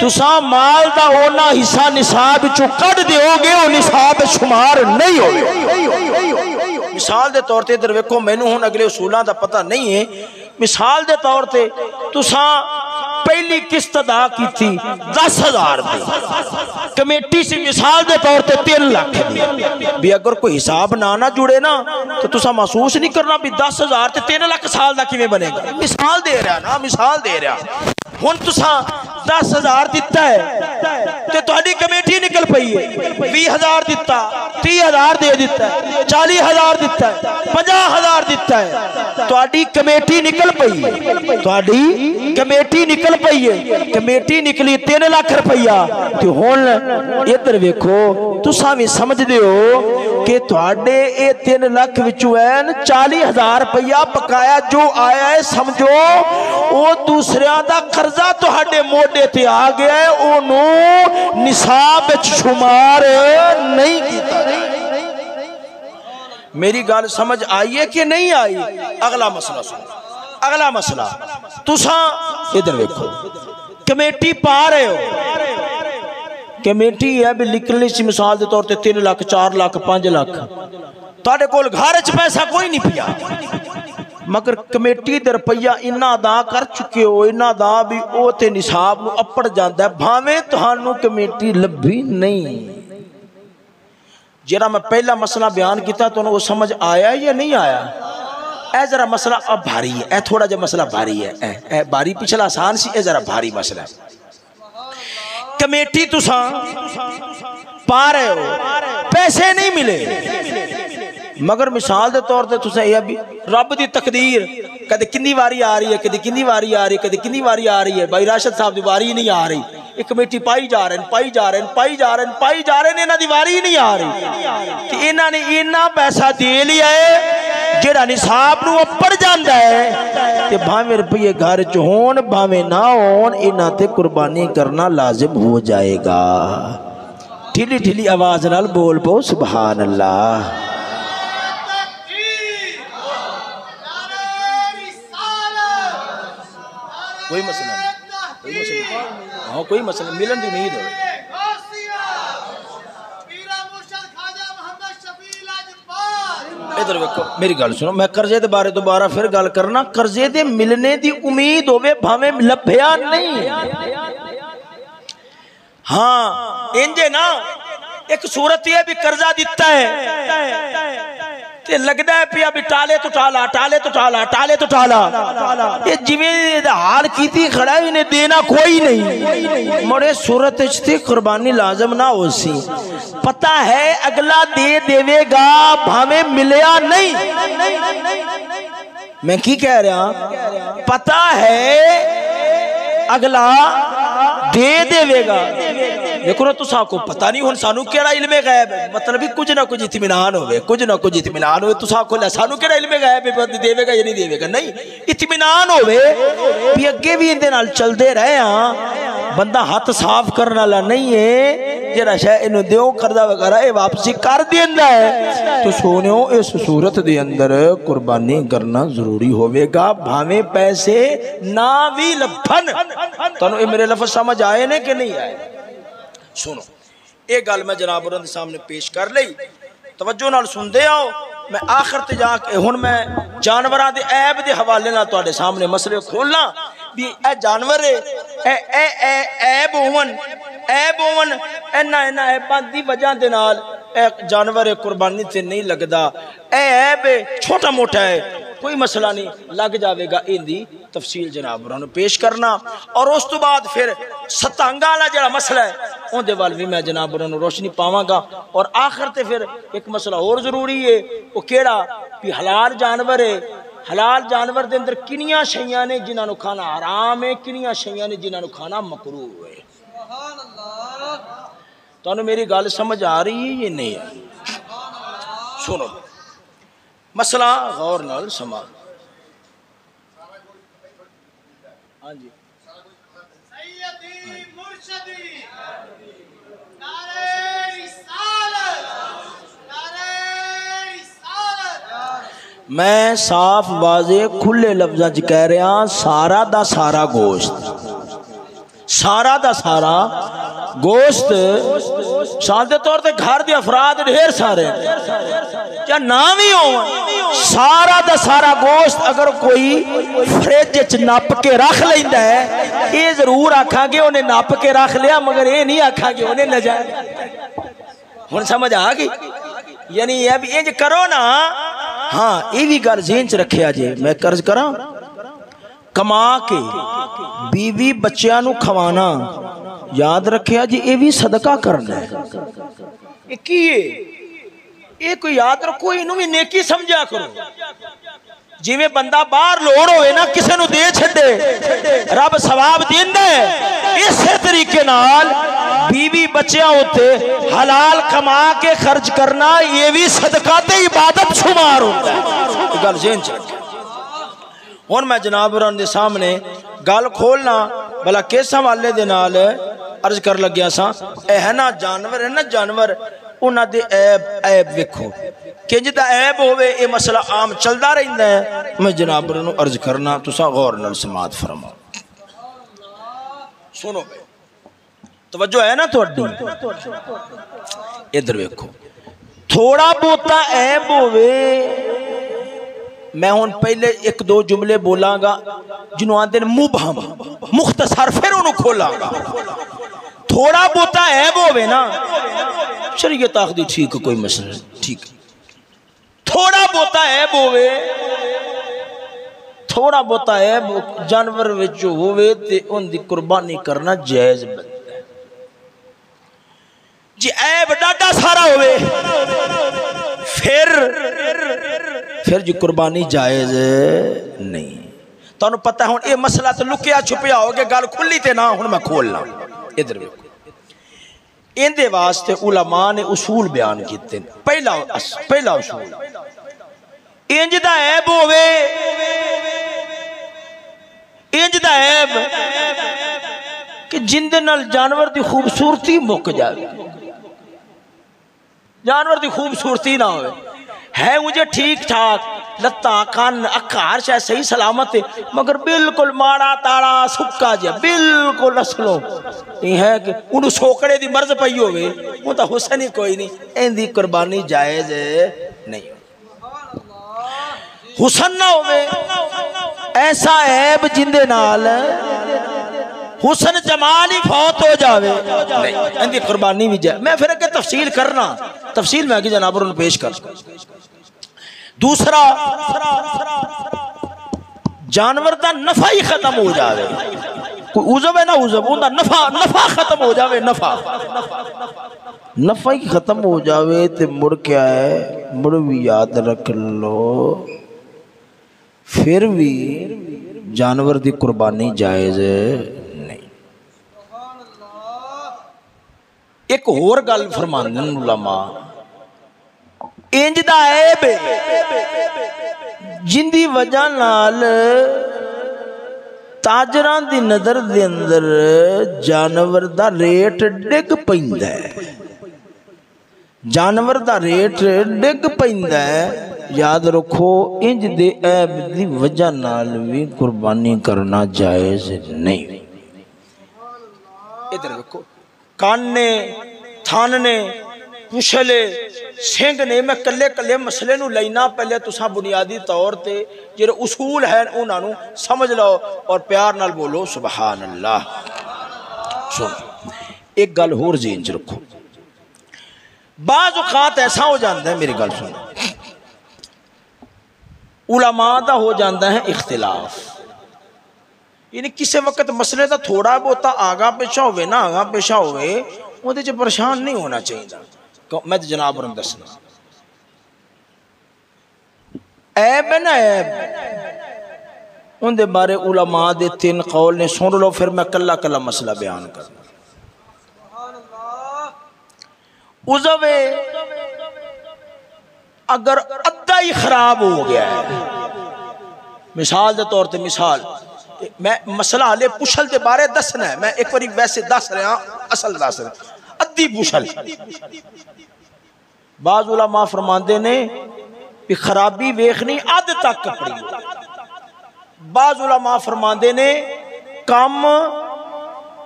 تسا مال دا اونا حصہ نصاب چو کٹ دیو گے، وہ نصاب شمار نہیں ہوگے۔ مثال دے طور تے ادھر ویکھو، میں نوں ہن اگلے اصولاں دا پتہ نہیں ہے، مثال دے طور تے تسا پہلی قسط ادا کی تھی 10,000 دی، کمیٹی سے مثال دے طور تے 3 لاکھ دی، بھی اگر کوئی حساب نہ جڑے نا تو تسا محسوس نہیں کرنا بھی 10,000 تے 3 لاکھ سال دا کیویں بنے گا، مثال دے رہا نا، مثال دے رہا۔ ہن تسا 10,000 دیتا ہے تے تہاڈی کمیٹی نکل پئی ہے، 20,000 دیتا، 30,000 دے دیتا ہے، 40,000 دیتا ہے، 50,000 دیتا ہے، تہاڈی کمیٹی نکل پئی ہے، تہاڈی کمیٹی نکل پئی ہے، کمیٹی نکلی 3 لاکھ روپیہ، تے ہن ادھر ویکھو تساں وی سمجھ دیو کہ تہاڈے اے 3 لاکھ وچوں این 40,000 روپیہ بقایا جو آیا ہے، سمجھو او دوسریاں دا قرضہ تہاڈے موڈے تے آ گیا ہے، اونوں نصاب وچ شمار نہیں کیتا۔ میری گال سمجھ آئی ہے کہ نہیں آئی؟ اگلا مسئلہ سنو، اگلا مسئلہ تساں ادھر ویکھو، کمیٹی پا رہے ہو، کمیٹی ہے بھی لکھنی سی مثال دے طور تے 3 لاکھ 4 لاکھ 5 لاکھ تاڑے کول گھر چ پیسہ کوئی نہیں پیا، مگر کمیٹی دے روپیہ انہاں ادا کر چکے ہو، انہاں ادا بھی او تے نصاب نو اپڑ جاندا ہے، بھاویں تہانوں کمیٹی لبھی نہیں۔ جڑا میں پہلا مسئلہ بیان کیتا تو وہ سمجھ آیا یا نہیں آیا؟ اے ذرا مسئلہ اب بھاری ہے، اے تھوڑا جا مسئلہ بھاری ہے، اے بھاری پچھلا آسان سی، اے ذرا بھاری مسئلہ ہے۔ کمیٹی تساں پا رہے ہو، پیسے نہیں ملے، مگر مثال دے طور تے تساں یہ بھی رب دی تقدیر کدے کتنی واری آ رہی ہے، کدے کتنی واری آ رہی ہے، کدے کتنی واری آ رہی ہے، بھائی راشد صاحب دی واری نہیں آ رہی، ایک کمیٹی پائی جا رہے ہیں، پائی جا رہے ہیں، پائی جا رہے ہیں، پائی جا رہے ہیں، انہاں دی واری نہیں آ رہی کہ انہاں نے اتنا پیسہ دے لیا ہے جڑا نصاب نو اپڑ جاندا ہے تے بھاویں روپیے گھر چ ہون بھاویں نہ ہون انہاں تے قربانی کرنا لازم ہو جائے گا۔ ڈھیلی ڈھیلی آواز نال بول پو سبحان اللہ۔ کوئی مسئلہ نہیں، کوئی مسئلہ نہیں، ہاں کوئی مسئلہ ملن دی امید ہے۔ ادھر ویکھو میری گل سنو، میں قرضے دے بارے دوبارہ پھر گل کرنا، قرضے دے ملنے دی امید ہوے بھاویں لبھیا نہیں، ہاں انجے نا ایک صورت یہ بھی قرضہ دیتا ہے تے لگدا ہے پیا بھی ٹالے تو ٹالا، ٹالے تو ٹالا، ٹالے تو ٹالا، یہ جویں حال کیتی کھڑا انہیں دینا کوئی نہیں، مڑے صورت اچھتی قربانی لازم نہ ہو سی، پتہ ہے اگلا دے دیوے گا بھاویں ملیا نہیں، میں کی کہہ رہا پتہ ہے اگلا دے دیوے گا، دیکھو تو سا کو پتہ نہیں ہون سانو کیڑا علم غیب ہے، مطلب بھی کچھ نہ کچھ اطمینان ہوئے، کچھ نہ کچھ اطمینان ہوئے، تو سا کو لے سانو کیڑا علم غیب ہے دے گا یا نہیں دے گا، نہیں اطمینان ہوئے بھی اگے بھی اندے نال چل دے رہے ہاں، بندہ ہاتھ صاف کرنا لا نہیں ہے جڑا شے انہوں دیو کردہ وغیرہ اے واپسی کر دیندا ہے، تو سونیوں اس صورت دے اندر قربانی کرنا ضروری ہوئے گا بھاویں پیسے نہ بھی لبھن۔ تو اے میرے لفظ سمجھ آئے نے کہ نہیں آئے؟ سنو ایک گل میں جناب اور سامنے پیش کر لئی، توجہ نال سن دے آؤ، میں آخر تے جا کے ہن میں جانوراں دے عیب دے حوالے نال تواڈے سامنے مسئلے کھولنا بھی اے جانور اے عیب ہون اینا عیباں دی وجہ دے نال اے جانور قربانی تے نہیں لگدا، اے عیب چھوٹا موٹا ہے کوئی مسئلہ نہیں، لگ جاوے گا ان دی تفصیل جناب انہوں پیش کرنا، اور اس تو بعد پھر ستانگا والا جڑا مسئلہ ہے ان دے وال بھی میں جناب انہوں روشنی پاواں گا، اور آخر تے پھر ایک مسئلہ اور ضروری ہے وہ کیڑا بھی حلال جانور ہے، حلال جانور دے اندر کنیاں شیاں نے جنہاں نو کھانا حرام ہے، کنیاں شیاں نے جنہاں نو کھانا مکروہ ہے۔ تو انہوں میری گل سمجھ آ رہی ہے یہ نہیں ہے؟ سنو مسئلہ غور نال سما، ہاں جی سیدی مرشدی نعرہ رسالت، نعرہ رسالت، میں صاف واضح کھلے لفظاں چ کہہ رہا ہاں، سارا دا سارا گوشت، سارا دا سارا گوشت سادے طور تے گھر دے افراد ڈھیر سارے کیا نام ہی ہو، سارا دا سارا گوشت اگر کوئی فریج چ نپ کے رکھ لیندا ہے یہ ضرور آکھاں گے انہیں نپ کے رکھ لیا، مگر یہ نہیں آکھاں گے انہیں نجائز۔ ہن سمجھ آ گئی؟ یعنی یہ بھی انج کرو نا، ہاں یہ بھی گل ذہن چ رکھیا جے، میں قرض کراں کما کے بیوی بچیاں نو کھوانا، یاد رکھیا جی یہ بھی صدقہ کرنا ہے، یہ کیے یہ کوئی یاد رکھو، انہوں بھی نیکی سمجھا کرو، جی میں بندہ باہر لوڑ ہوئے نا کسے نو دے چھڑے رب ثواب دیندا ہے، اسی طریقے نال بیوی بچیاں ہوتے حلال کما کے خرچ کرنا یہ بھی صدقہ تے عبادت شمار ہوتا ہے، گل ذہن چ رکھیں۔ ہن میں جناب رن دے سامنے گل کھولنا بلا کس حوالے دے نال عرض کر لگیا سا، اے ہے نا جانور ہے نا جانور انہاں دے عیب ویکھو کہ جدا عیب ہوئے یہ مسئلہ عام چلدا رہندا ہے، میں جناب رن عرض کرنا تسا غور نال سماعت فرماؤ۔ سنو توجہ ہے نا تھوڑی ادھر ویکھو تھوڑا بہتا عیب ہوئے میں ہون پہلے ایک دو جملے بولاں گا جنہوں آندے مبہم مختصر پھر انہوں کھولاں گا تھوڑا بہتا عیب ہوئے نا شریعت آخدی ٹھیک کوئی مسئلہ ٹھیک تھوڑا بہتا عیب ہوئے تھوڑا بہتا عیب جانور وچو ہوئے تے ان دی قربانی کرنا جائز بندہ جی عیب ڈاٹا سارا ہوئے پھر جی قربانی جائز نہیں تو انہوں پتہ ہے یہ مسئلہ تو لکیا چھپیا ہوگے گال کھلی تے نہ ہوں میں کھولنا ادھر بھی ان دے واسطے علماء نے اصول بیان کیتے پہلا اصول انج دا عیب ہوئے انج دا عیب کہ جن دے نال جانور دی خوبصورتی مک جائے جانور دی خوبصورتی نہ ہوئے ہے مجھے ٹھیک ٹھاک لتا کان اکھار شاید صحیح سلامت ہے مگر بالکل مارا تارا سکا جا بالکل اصلوں یہ ہے کہ انہوں سوکڑے دی مرض پئی ہوئے وہ تا حسن ہی کوئی نہیں این دی قربانی جائز نہیں حسن نہ ہوئے ایسا عیب جندے نال حسن جمال ہی فوت ہو جاوے نہیں ان دی قربانی بھی جائے میں پھر اگر تفصیل کرنا تفصیل میں آگے جناب انہوں پیش کر دوسرا جانور دا نفع ہی ختم ہو جاوے کوئی عزب ہے نا عزب ان دا نفع ختم ہو جاوے نفع ہی ختم ہو جاوے تے مڑ کیا ہے مڑ بھی یاد رکھ لو پھر بھی جانور دی قربانی جائز نہیں ایک اور گل فرماندے علماء انج دا عیب جن دی وجہ نال تاجران دی نظر دے اندر جانور دا ریٹ ڈگ پیندا ہے جانور دا ریٹ ڈگ پیندا ہے یاد رکھو انج دے عیب دی وجہ نال بھی قربانی کرنا جائز نہیں ادھر رکھو کاننے تھاننے پوچھلے سنگ نے میں کلے مسئلے نو لینا پہلے تساں بنیادی طور تے جڑے اصول ہیں انہاں نو سمجھ لو اور پیار نال بولو سبحان اللہ سن ایک گل ہور ذہن چ رکھو بعض اوقات ایسا ہو جاتا ہے میری گل سن علماء دا ہو جاتا ہے اختلاف یعنی کسی وقت مسئلے دا تھوڑا بہتا آگا پیشہ ہوئے نا آگا پیشہ ہوئے وہ دے جو پریشان نہیں ہونا چاہیے میں تو جناب رہا دسنا عیب ہے نا عیب ان دے بارے علماء دے 3 قول نے سن لو پھر میں کلا مسئلہ بیان کرنا عضو اگر ادھا ہی خراب ہو گیا ہے مثال دے طور تے مثال میں مسئلہ حالے پوچھل دے بارے دسنا ہے میں ایک باری ویسے دس رہا اصل دس رہا ادھی پوچھل بعض علماء فرماندے نے کہ خرابی ویکھنی اد تک کپڑی بعض علماء فرماندے نے کام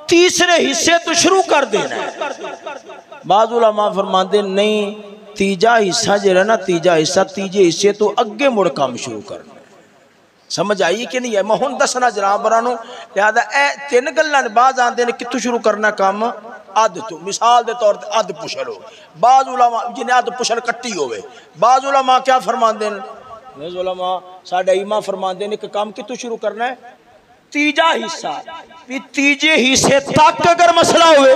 تیسرے حصے تو شروع کر دینا ہے بعض علماء فرماندے نہیں تیجا حصہ جو نا تیجا حصہ تیجے حصے تو اگے مڑ کام شروع کرنا سمجھ آئی کہ نہیں ہے میں ہون دسنا جناب برانو لہذا 3 گلاں بعض آندے نے کتوں شروع کرنا کام اد تو مثال دے طور تے اد پچھل ہو بعض علماء جنہیں اد پچھل کٹی ہوئے بعض علماء کیا فرماندے ہیں بعض علماء ساڈا امام فرماندے نے کہ کام کتوں شروع کرنا ہے تیجا حصہ بھی تیجے حصے تک اگر مسئلہ ہوئے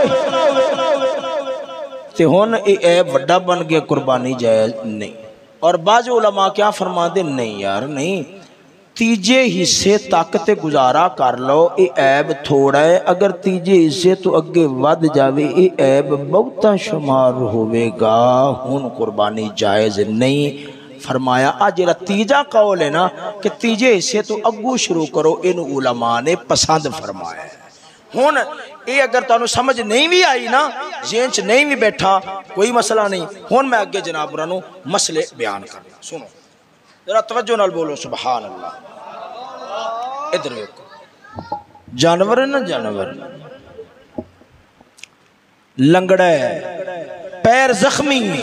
تے ہون اے عیب وڈا بن گیا قربانی جائز نہیں اور بعض علماء کیا فرماندے نہیں یار نہیں تیجے حصے تک تے گزارا کر لو اے عیب تھوڑا ہے اگر تیجے حصے تو اگے ود جاوے اے عیب بہتا شمار ہوئے گا ہون قربانی جائز نہیں فرمایا آج جیرا تیجا قول ہے نا کہ تیجے حصے تو اگو شروع کرو ان علماء نے پسند فرمایا ہے ہون اے اگر تانوں سمجھ نہیں بھی آئی نا ذہن چ نہیں بھی بیٹھا کوئی مسئلہ نہیں ہون میں اگے جناب رانو مسئلے بیان کرنا سنو ذرا توجہ نال بولو سبحان اللہ ادھر دیکھو جانور ہے نا جانور لنگڑا ہے، پیر زخمی ہے،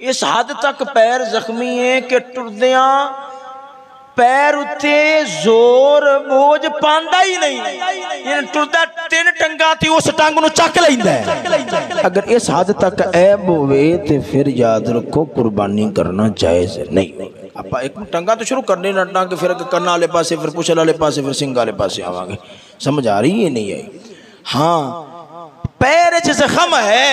اس حد تک پیر زخمی ہے کہ ٹردیاں پیر اتے زور بوجھ پاندا ہی نہیں، یعنی ٹردا تین ٹنگاں تھی اس ٹنگ نو چک لیندا ہے۔ اگر اس حد تک عیب ہوئے تو پھر یاد رکھو قربانی کرنا جائز نہیں۔ اپا ایک ٹنگاں تو شروع کرنے نہ ٹنگ پھر کرنا والے پاسے، پھر پوچھل والے پاسے، پھر سنگ والے پاسے آواں گے، سمجھ آ رہی ہے نہیں آئی؟ ہاں پیر وچ زخم ہے،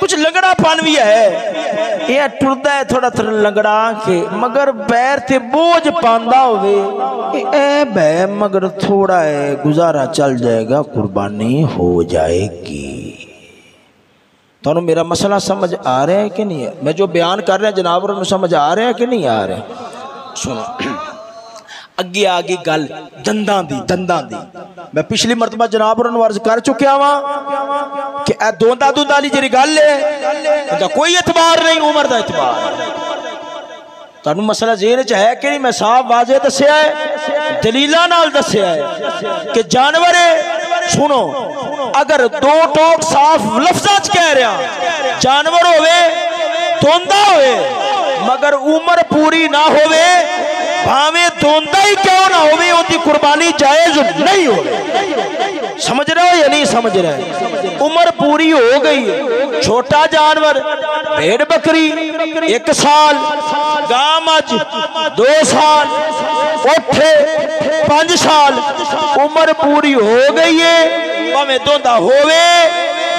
کچھ لنگڑا پن بھی ہے، یہ ٹردا ہے تھوڑا تھوڑا لنگڑا کے، مگر پیر تے بوجھ پاندا ہوئے عیب ہے، مگر تھوڑا ہے گزارا چل جائے گا، قربانی ہو جائے گی۔ تو میرا مسئلہ سمجھ آ رہا ہے کہ نہیں ہے؟ میں جو بیان کر رہا جناب اور سمجھ آ رہا ہے کہ نہیں آ رہا ہے؟ سنو اگے آگے گل دنداں دی، دنداں دی میں پچھلی مرتبہ جناب اور عرض کر چکیا ہاں کہ اے دوندا دوندا لی جڑی گل ہے دا کوئی اعتبار نہیں، عمر دا اعتبار۔ تانوں مسئلہ ذہن وچ ہے کہ نہیں؟ میں صاف واضح دسیا ہے، دلیلاں نال دسیا ہے کہ جانور سنو اگر دو ٹوک صاف لفظاں وچ کہہ رہا جانور ہوئے دوندا ہوئے مگر عمر پوری نہ ہوئے، بھاویں دوندا ہی کیوں نہ ہوئے، ان کی قربانی جائز نہیں ہوئے۔ سمجھ رہے ہو یا نہیں سمجھ رہے؟ عمر پوری ہو گئی، چھوٹا جانور بھیڑ بکری 1 سال، گاں مجھ 2 سال، اٹھ 5 سال، عمر پوری ہو گئی ہے، بھاویں دوندا ہوئے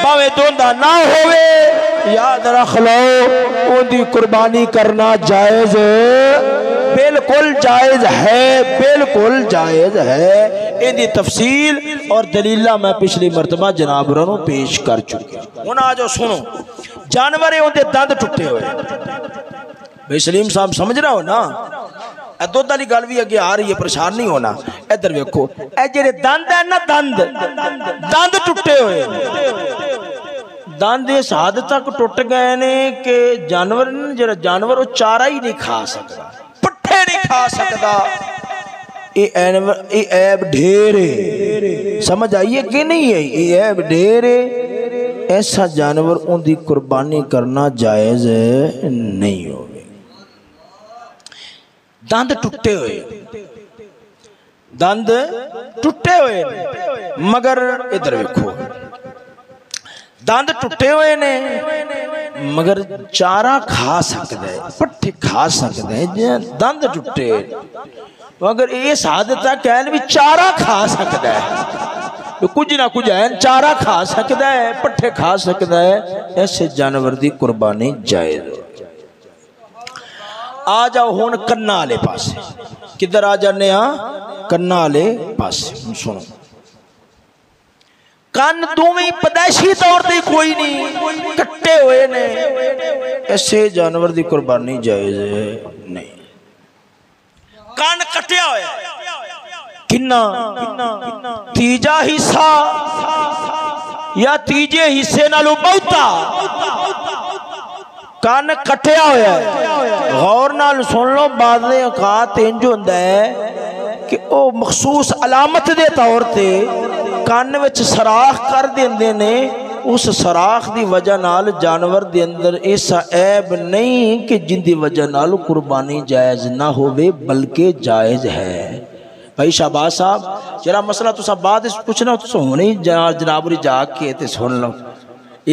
بھاویں دوندا نہ ہوئے، یاد رکھ لو ان کی قربانی کرنا جائز بالکل جائز ہے، بالکل جائز ہے۔ ان دی تفصیل اور دلیلہ میں پچھلی مرتبہ جناب رنو پیش کر چکے۔ ہن آ جاؤ سنو، جانور ان دے دند ٹوٹے ہوئے، بھائی سلیم صاحب سمجھ رہا ہو نا؟ اے دودھ والی گل بھی اگے آ رہی ہے، پریشان نہیں ہونا۔ ادھر ویکھو اے جڑے دند ہیں نا، دند ٹوٹے ہوئے، دند اس حد تک ٹوٹ گئے نے کہ جانور وہ چارہ ہی نہیں کھا سکتا، پٹھے نہیں کھا سکتا۔ یہ عیب ڈھیر ہے، سمجھ آئیے کہ نہیں ہے؟ یہ عیب ڈھیر ہے، ایسا جانور ان دی قربانی کرنا جائز نہیں ہوگی۔ دند ٹوٹے ہوئے، دند ٹوٹے ہوئے مگر ادھر ویکھو دند ٹوٹے ہوئے نے مگر چارہ کھا سکتا ہے، پٹھے کھا سکتا ہے، دند ٹوٹے مگر اس حد تک کہنے بھی چارہ کھا سکتا ہے، کچھ نہ کچھ ہے، چارہ کھا سکتا ہے، پٹھے کھا سکتا ہے، ایسے جانور دی قربانی جائز ہو۔ آ جاؤ ہون کنہ والے پاسے، کدھر آ جانے ہاں؟ کنہ والے پاسے۔ سنو کان دوویں پیدائشی طور تے کوئی نہیں، کٹے ہوئے نے، ایسے جانور دی قربانی جائز نہیں۔ کان کٹیا ہویا کنا تیجا حصہ یا تیجے حصے نالو بہتا، کان کٹیا ہویا ہے، غور نال سن لو، بعض اوقات انج ہوندا ہے کہ او مخصوص علامت دے طور تے کان وچ سراخ کر دیندے نے، اس سراخ دی وجہ نال جانور دے اندر ایسا عیب نہیں کہ جن دی وجہ نال قربانی جائز نہ ہوئے بلکہ جائز ہے۔ بھائی شہباز صاحب جرا مسئلہ تو سب بعد اس پوچھنا تو ہونے ہی جناب جا کے تے سن لو،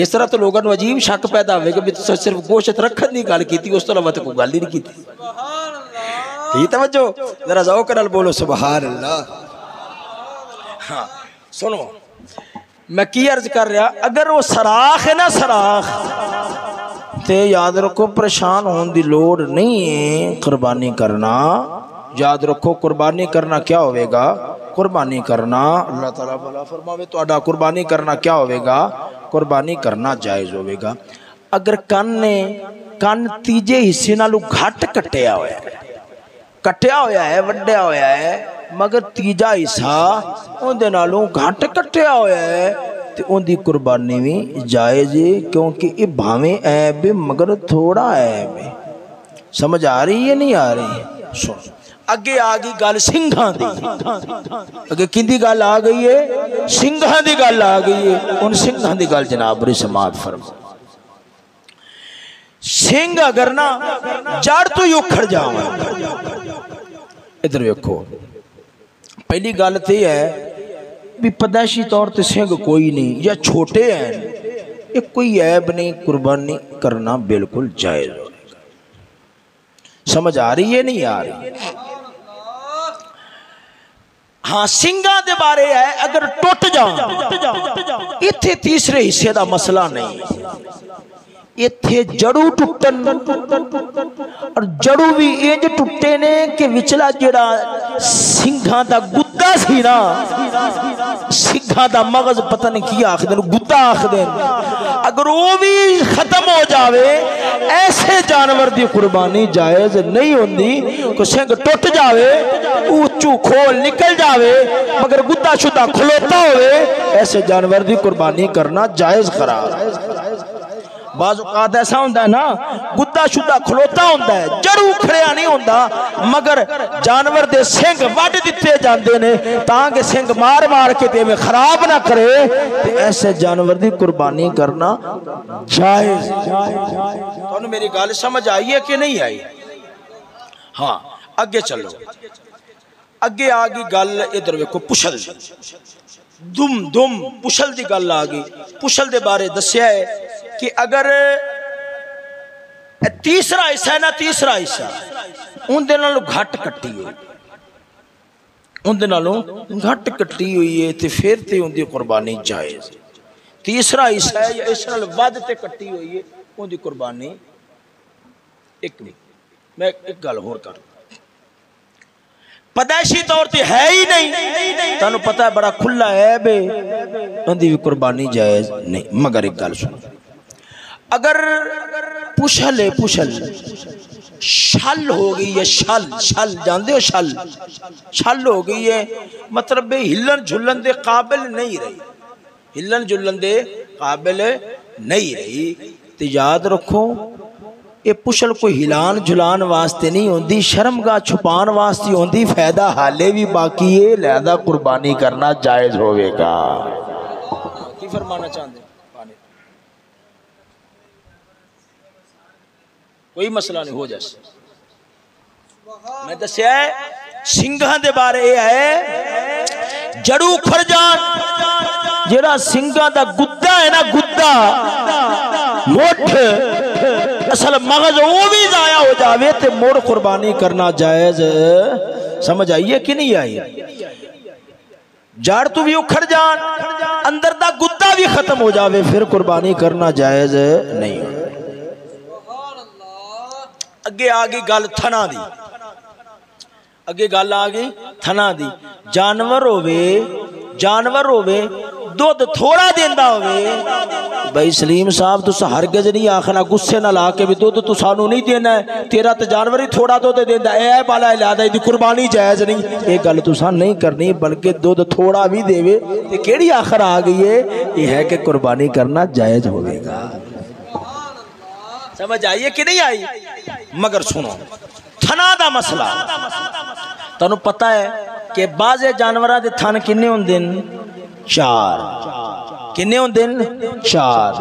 اس طرح تو لوگوں عجیب شک پیدا ہوئے کہ صرف گوشت رکھن دی گل کیتی، اس تو علاوہ کوئی گل ہی نہیں کیتی۔ یہ توجہ ذرا ذوق نال بولو سبحان اللہ۔ ہاں سنو میں کی عرض کر رہا، اگر وہ سراخ ہے نا، سراخ تے یاد رکھو پریشان ہون دی لوڑ نہیں ہے، قربانی کرنا یاد رکھو، قربانی کرنا کیا ہوئے گا؟ قربانی کرنا اللہ تعالیٰ بھلا فرماوے تو اڈا قربانی کرنا کیا ہوئے گا؟ قربانی کرنا جائز ہوئے گا۔ اگر کن تیجے حصے نالو گھٹ کٹیا ہویا ہے، وڈیا ہویا ہے، مگر تیجا حصہ ان دے نالوں گھٹ کٹیا ہویا ہے تے ان دی قربانی بھی جائز ہے، کیونکہ یہ بھاویں عیب مگر تھوڑا عیب ہے۔ سمجھ آ رہی ہے نہیں آ رہی؟ سن اگے آ گئی گل سنگھاں دی، اگے کیندی گل آ گئی ہے؟ سنگھاں دی گل آ گئی ہے۔ ان سنگھاں دی گل جناب بری سماعت فرما۔ سنگھ اگر نا جڑ تو ہی اکھڑ جاواں، ادھر ویکھو، پہلی گل تے ہے بھی پیدائشی طور تے سنگھ کوئی نہیں یا چھوٹے ہیں، یہ کوئی عیب نہیں، قربانی کرنا بالکل جائز ہو۔ سمجھ آ رہی ہے نہیں آ رہی؟ ہاں سنگھاں دے بارے ہے اگر ٹوٹ جاؤں، اتھے تیسرے حصے دا مسئلہ نہیں، اتھے جڑو ٹوٹن، اور جڑو بھی انج ٹوٹے نے کہ وچلا جڑا سنگھاں دا گدا سی نا، سنگھاں دا مغز پتہ نہیں کی آکھ دین، گدا آکھ دین، اگر وہ بھی ختم ہو جاوے، ایسے جانور دی قربانی جائز نہیں ہوندی کہ سنگھ ٹوٹ جاوے، اوچو کھول نکل جاوے مگر گدا شدہ کھلوتا ہوئے، ایسے جانور دی قربانی کرنا جائز قرار۔ بعض اوقات ایسا ہوندہ ہے نا، گدا شدہ کھلوتا ہوندہ ہے، جڑو کھڑیا نہیں ہوندہ، مگر جانور دے سنگ وڈ دیتے جاندے نے تاکہ سنگ مار مار کے تے میں خراب نہ کرے، تے ایسے جانور دی قربانی کرنا جائز۔ تو انہوں میری گال سمجھ آئی ہے کہ نہیں آئی؟ ہاں اگے چلو، اگے آگی گل ادھر ویکھو پشل دم پشل دی گل آگی۔ پشل دے بارے دسیا ہے کہ اگر تیسرا حصہ ہے نا، تیسرا حصہ ان دے نالوں گھٹ کٹی ہوئی، ان دے نالوں گھٹ کٹی ہوئی ہے تے پھر تے ان دی قربانی جائز۔ تیسرا حصہ ہے یا اس نال ود تے کٹی ہوئی ہے، ان دی قربانی ایک نہیں۔ میں ایک گل ہور کر، پیدائشی طور تے ہے ہی نہیں، تانوں پتہ ہے بڑا کھلا ہے بے، ان دی قربانی جائز نہیں۔ مگر ایک گل سن، اگر پشل ہے، پشل شل ہو گئی ہے، شل جاندے ہو، شل ہو گئی ہے، مطلب ہلن جھلن دے قابل نہیں رہی، ہلن جھلن دے قابل نہیں رہی، تو یاد رکھو یہ پشل کوئی ہلان جھلان واسطے نہیں ہوندی، شرمگاہ چھپان واسطے ہوندی، فائدہ حالے بھی باقی ہے، لہذا قربانی کرنا جائز ہوئے گا۔ کی فرمانا چاہتے ہیں؟ کوئی مسئلہ نہیں، ہو جیسے میں دسیا ہے سنگھاں دے بارے یہ ہے جڑو کھڑ جان، جڑا سنگھاں دا گدا ہے نا، گدا موٹھ اصل مغز وہ بھی ضائع ہو جاوے تے موڑ قربانی کرنا جائز۔ سمجھ آئیے کہ نہیں آئی؟ جاڑ تو بھی اکھڑ جان، اندر دا گدا بھی ختم ہو جاوے، پھر قربانی کرنا جائز نہیں ہو۔ اگے آگئی گل تھنا دی، اگے گل آگئی تھنا دی، جانور ہوئے دودھ تھوڑا دیندہ ہوئے، بھائی سلیم صاحب تو ہرگز نہیں آخنا گسے نہ لا کے بھی دودھ تو سانو نہیں دینا ہے، تیرا تو جانور ہی تھوڑا دودھ دیندہ ہے، اے بالا لہذا دی قربانی جائز نہیں۔ ایک گل تو سان نہیں کرنی، بلکہ دودھ تھوڑا بھی دے وے یہ کیڑی آخر آ گئی ہے، یہ ہے کہ قربانی کرنا جائز ہوئے گا۔ سمجھ آئیے کہ نہیں آئی؟ مگر سنو تھنا دا مسئلہ، تانوں پتہ ہے کہ بعض جانوراں دے تھن کنے ہوندے نے؟ چار۔ کنے ہوندے نے؟ چار۔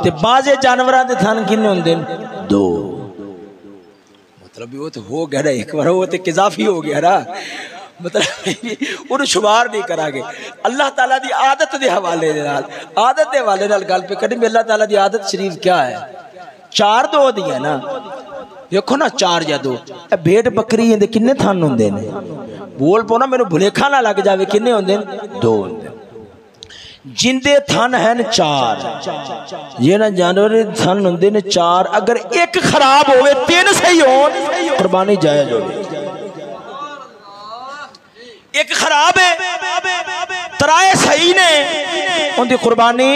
تے بعض جانوراں دے تھن کنے ہوندے نے؟ دو۔ مطلب وہ تو ہو گیا نا، ایک بار وہ تو اضافی ہو گیا نا، مطلب انہوں شمار نہیں کرا گے۔ اللہ تعالیٰ دی عادت دے حوالے دے نال، عادت دے حوالے نال گل پہ کرنی، اللہ تعالیٰ دی عادت شریف کیا ہے؟ چار دو دی ہے نا، دیکھو نا چار یا دو، بھیڑ بکری ہیں کنے تھن ہوندے نے؟ بول پونا میرے بھلیکھا نہ لگ جاوے، کنے ہوندے نے؟ دو ہوندے۔ جندے تھن ہیں چار، یہ نا جانور تھن ہوندے نے چار، اگر ایک خراب ہوئے تین صحیح ہون قربانی جائز ہوگی۔ ایک خراب ہے ترائے صحیح نے ان دی قربانی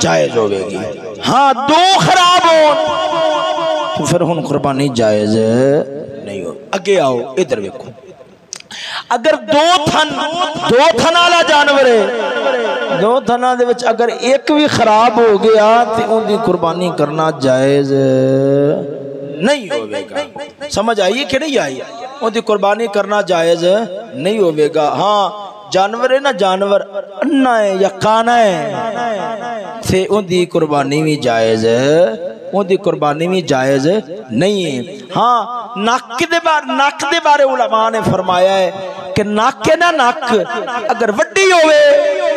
جائز ہوگی۔ ہاں دو خراب ہون تو پھر ہن قربانی جائز نہیں ہو۔ اگے آؤ ادھر ویکھو، اگر دو تھن والا جانور ہے، دو تھناں دے وچ اگر ایک بھی خراب ہو گیا تے ان دی قربانی کرنا جائز نہیں ہوگا۔ سمجھ آئیے کہ نہیں آئی؟ ان دی قربانی کرنا جائز نہیں ہوئے گا. ہاں جانور ہے نا، جانور انا ہے یا کانا ہے تے ان دی قربانی بھی جائز ہے، ان دی قربانی بھی جائز نہیں ہے. ہاں نک دے بارے علماء نے فرمایا ہے کہ نک ہے نا، نک اگر وڈی ہوئے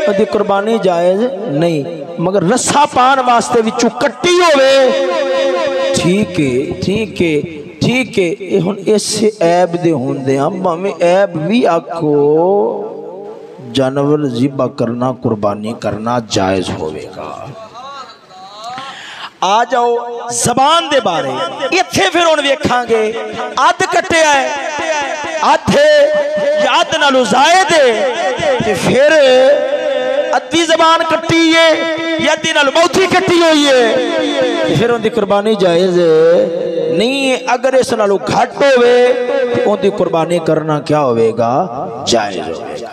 ان دی قربانی جائز نہیں، مگر رسا پان واسطے وچوں کٹی ہوئے ٹھیک ہے ٹھیک ہے ٹھیک ہے. ہن اس عیب دے ہوندے ہاں بھاویں عیب بھی آکھو جانور ذبح کرنا قربانی کرنا جائز ہوئے گا. آ جاؤ زبان دے بارے، اتھے پھر ہن ویکھاں گے اد کٹیا ہے ادھے یاد نالو زائد ہے تے پھر ادھی زبان کٹی ہے یا ادھی نالو موتھی کٹی ہوئی ہے پھر ان دی قربانی جائز نہیں. اگر اس نالو گھٹ ہوئے ان دی قربانی کرنا کیا ہوئے گا؟ جائز ہوئے گا.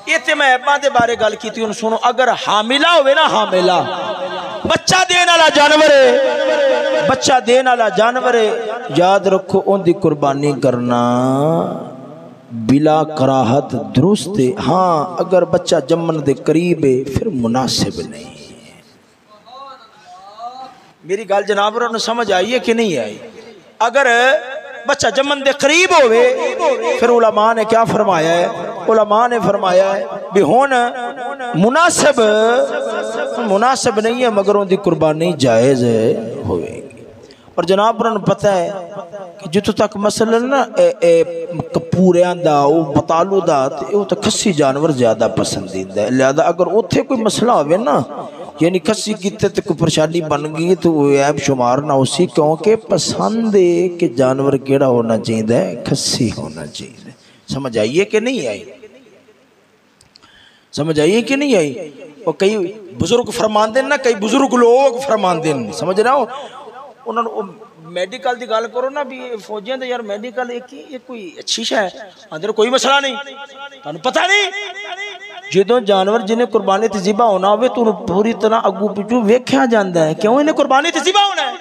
یہ تے میں ایباں دے بارے گل کی تھی. سنو اگر حاملہ ہوئے نا، حاملہ بچہ دین والا جانور ہے، بچہ دین والا جانور ہے، یاد رکھو ان دی قربانی کرنا بلا کراہت درست ہے. ہاں اگر بچہ جمن دے قریب ہے پھر مناسب نہیں. میری گل جناب انہوں نے سمجھ آئی ہے کہ نہیں آئی؟ اگر بچہ جمن دے قریب ہوئے پھر علماء نے کیا فرمایا ہے؟ علماء نے فرمایا ہے بھی ہون مناسب نہیں ہے مگر ان دی قربانی جائز ہوئے گی. اور جناب انہوں نے پتہ ہے کہ جتو تک مسئلہ نا کپوریاں دا بطالو دا وہ تو کسی جانور زیادہ پسندیدہ ہے. لہذا اگر اتھے کوئی مسئلہ ہوئے نا یعنی کسی کیتے تے کوئی پریشانی بن گئی تو وہ عیب شمار نہ اسی کیونکہ پسند ہے کہ جانور کیڑا ہونا چاہیے ہے؟ کسی ہونا چاہیے. سمجھ آئیے کہ نہیں آئی؟ سمجھ آئیے کہ نہیں آئی؟ اور کئی بزرگ فرمان دیں نا، کئی بزرگ لوگ فرمان دیں، سمجھ رہا ہو انہوں نے میڈیکل دی گال کرو نا بھی فوجیاں دے یار میڈیکل ایک کوئی اچھی شے ہے اندر کوئی مسئلہ نہیں، تانوں پتہ نہیں جدوں جانور جنہیں قربانی تے ذبح ہونا ہوئے تو پوری طرح اگو پچھو ویکھیا جاندا ہے کیوں انہیں قربانی تے ذبح ہونا ہے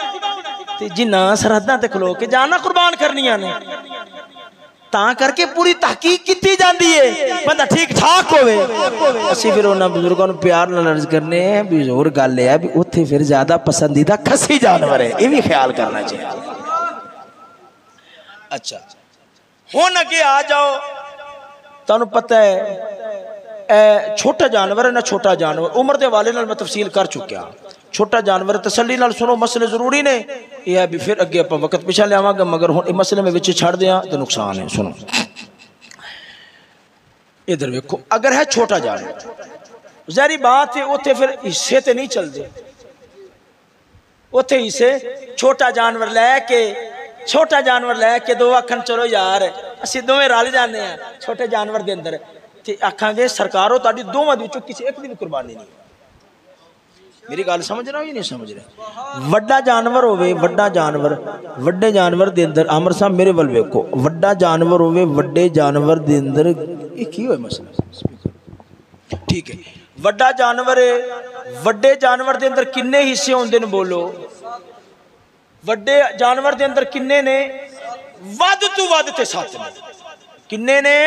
تے جنہ سرحداں تے کھلو کے جانا قربان کرنیاں نے تاں کر کے پوری تحقیق کیتی جاندی ہے بندہ ٹھیک ٹھاک ہوئے. اسی پھر انہاں بزرگوں نے پیار نال عرض کرنے ہیں بھی زور گل ہے بھی اتھے پھر زیادہ پسندیدہ کھسی جانور ہے، یہ بھی خیال کرنا چاہیے. اچھا ہن اگے آ جاؤ، تانوں پتہ ہے چھوٹا جانور ہے نا، چھوٹا جانور عمر دے والے نال میں تفصیل کر چکیا. چھوٹا جانور تسلی نال سنو، مسئلے ضروری نے یہ ہے بھی پھر اگے اپنا وقت پیچھا لے آواں گا مگر ہن مسئلے میں وچ چھڑ دیاں تے نقصان ہے. سنو ادھر ویکھو، اگر ہے چھوٹا جانور ظاہری بات ہے اوتھے پھر حصے تے نہیں چل دے، اوتھے حصے چھوٹا جانور لے کے دو آکھن چلو یار اسی دوویں رل جانے ہیں چھوٹے جانور دے اندر تے آکھاں گے سرکارو تہاڈی دوواں دی وچوں کسی ایک دی بھی قربانی نہیں. میری گل سمجھ رہا ہو یا نہیں سمجھ رہا؟ وڈا جانور ہوئے، وڈا جانور وڈے جانور دے اندر عامر صاحب میرے ول ویکھو، وڈا جانور ہوئے وڈے جانور دے اندر یہ کی ہوئے مسئلہ ٹھیک ہے. وڈا جانور ہے، وڈے جانور دے اندر کنے حصے ہوندے نے بولو؟ وڈے جانور دے اندر کنے نے؟ ود تو ود تے 7 نے. کنے نے؟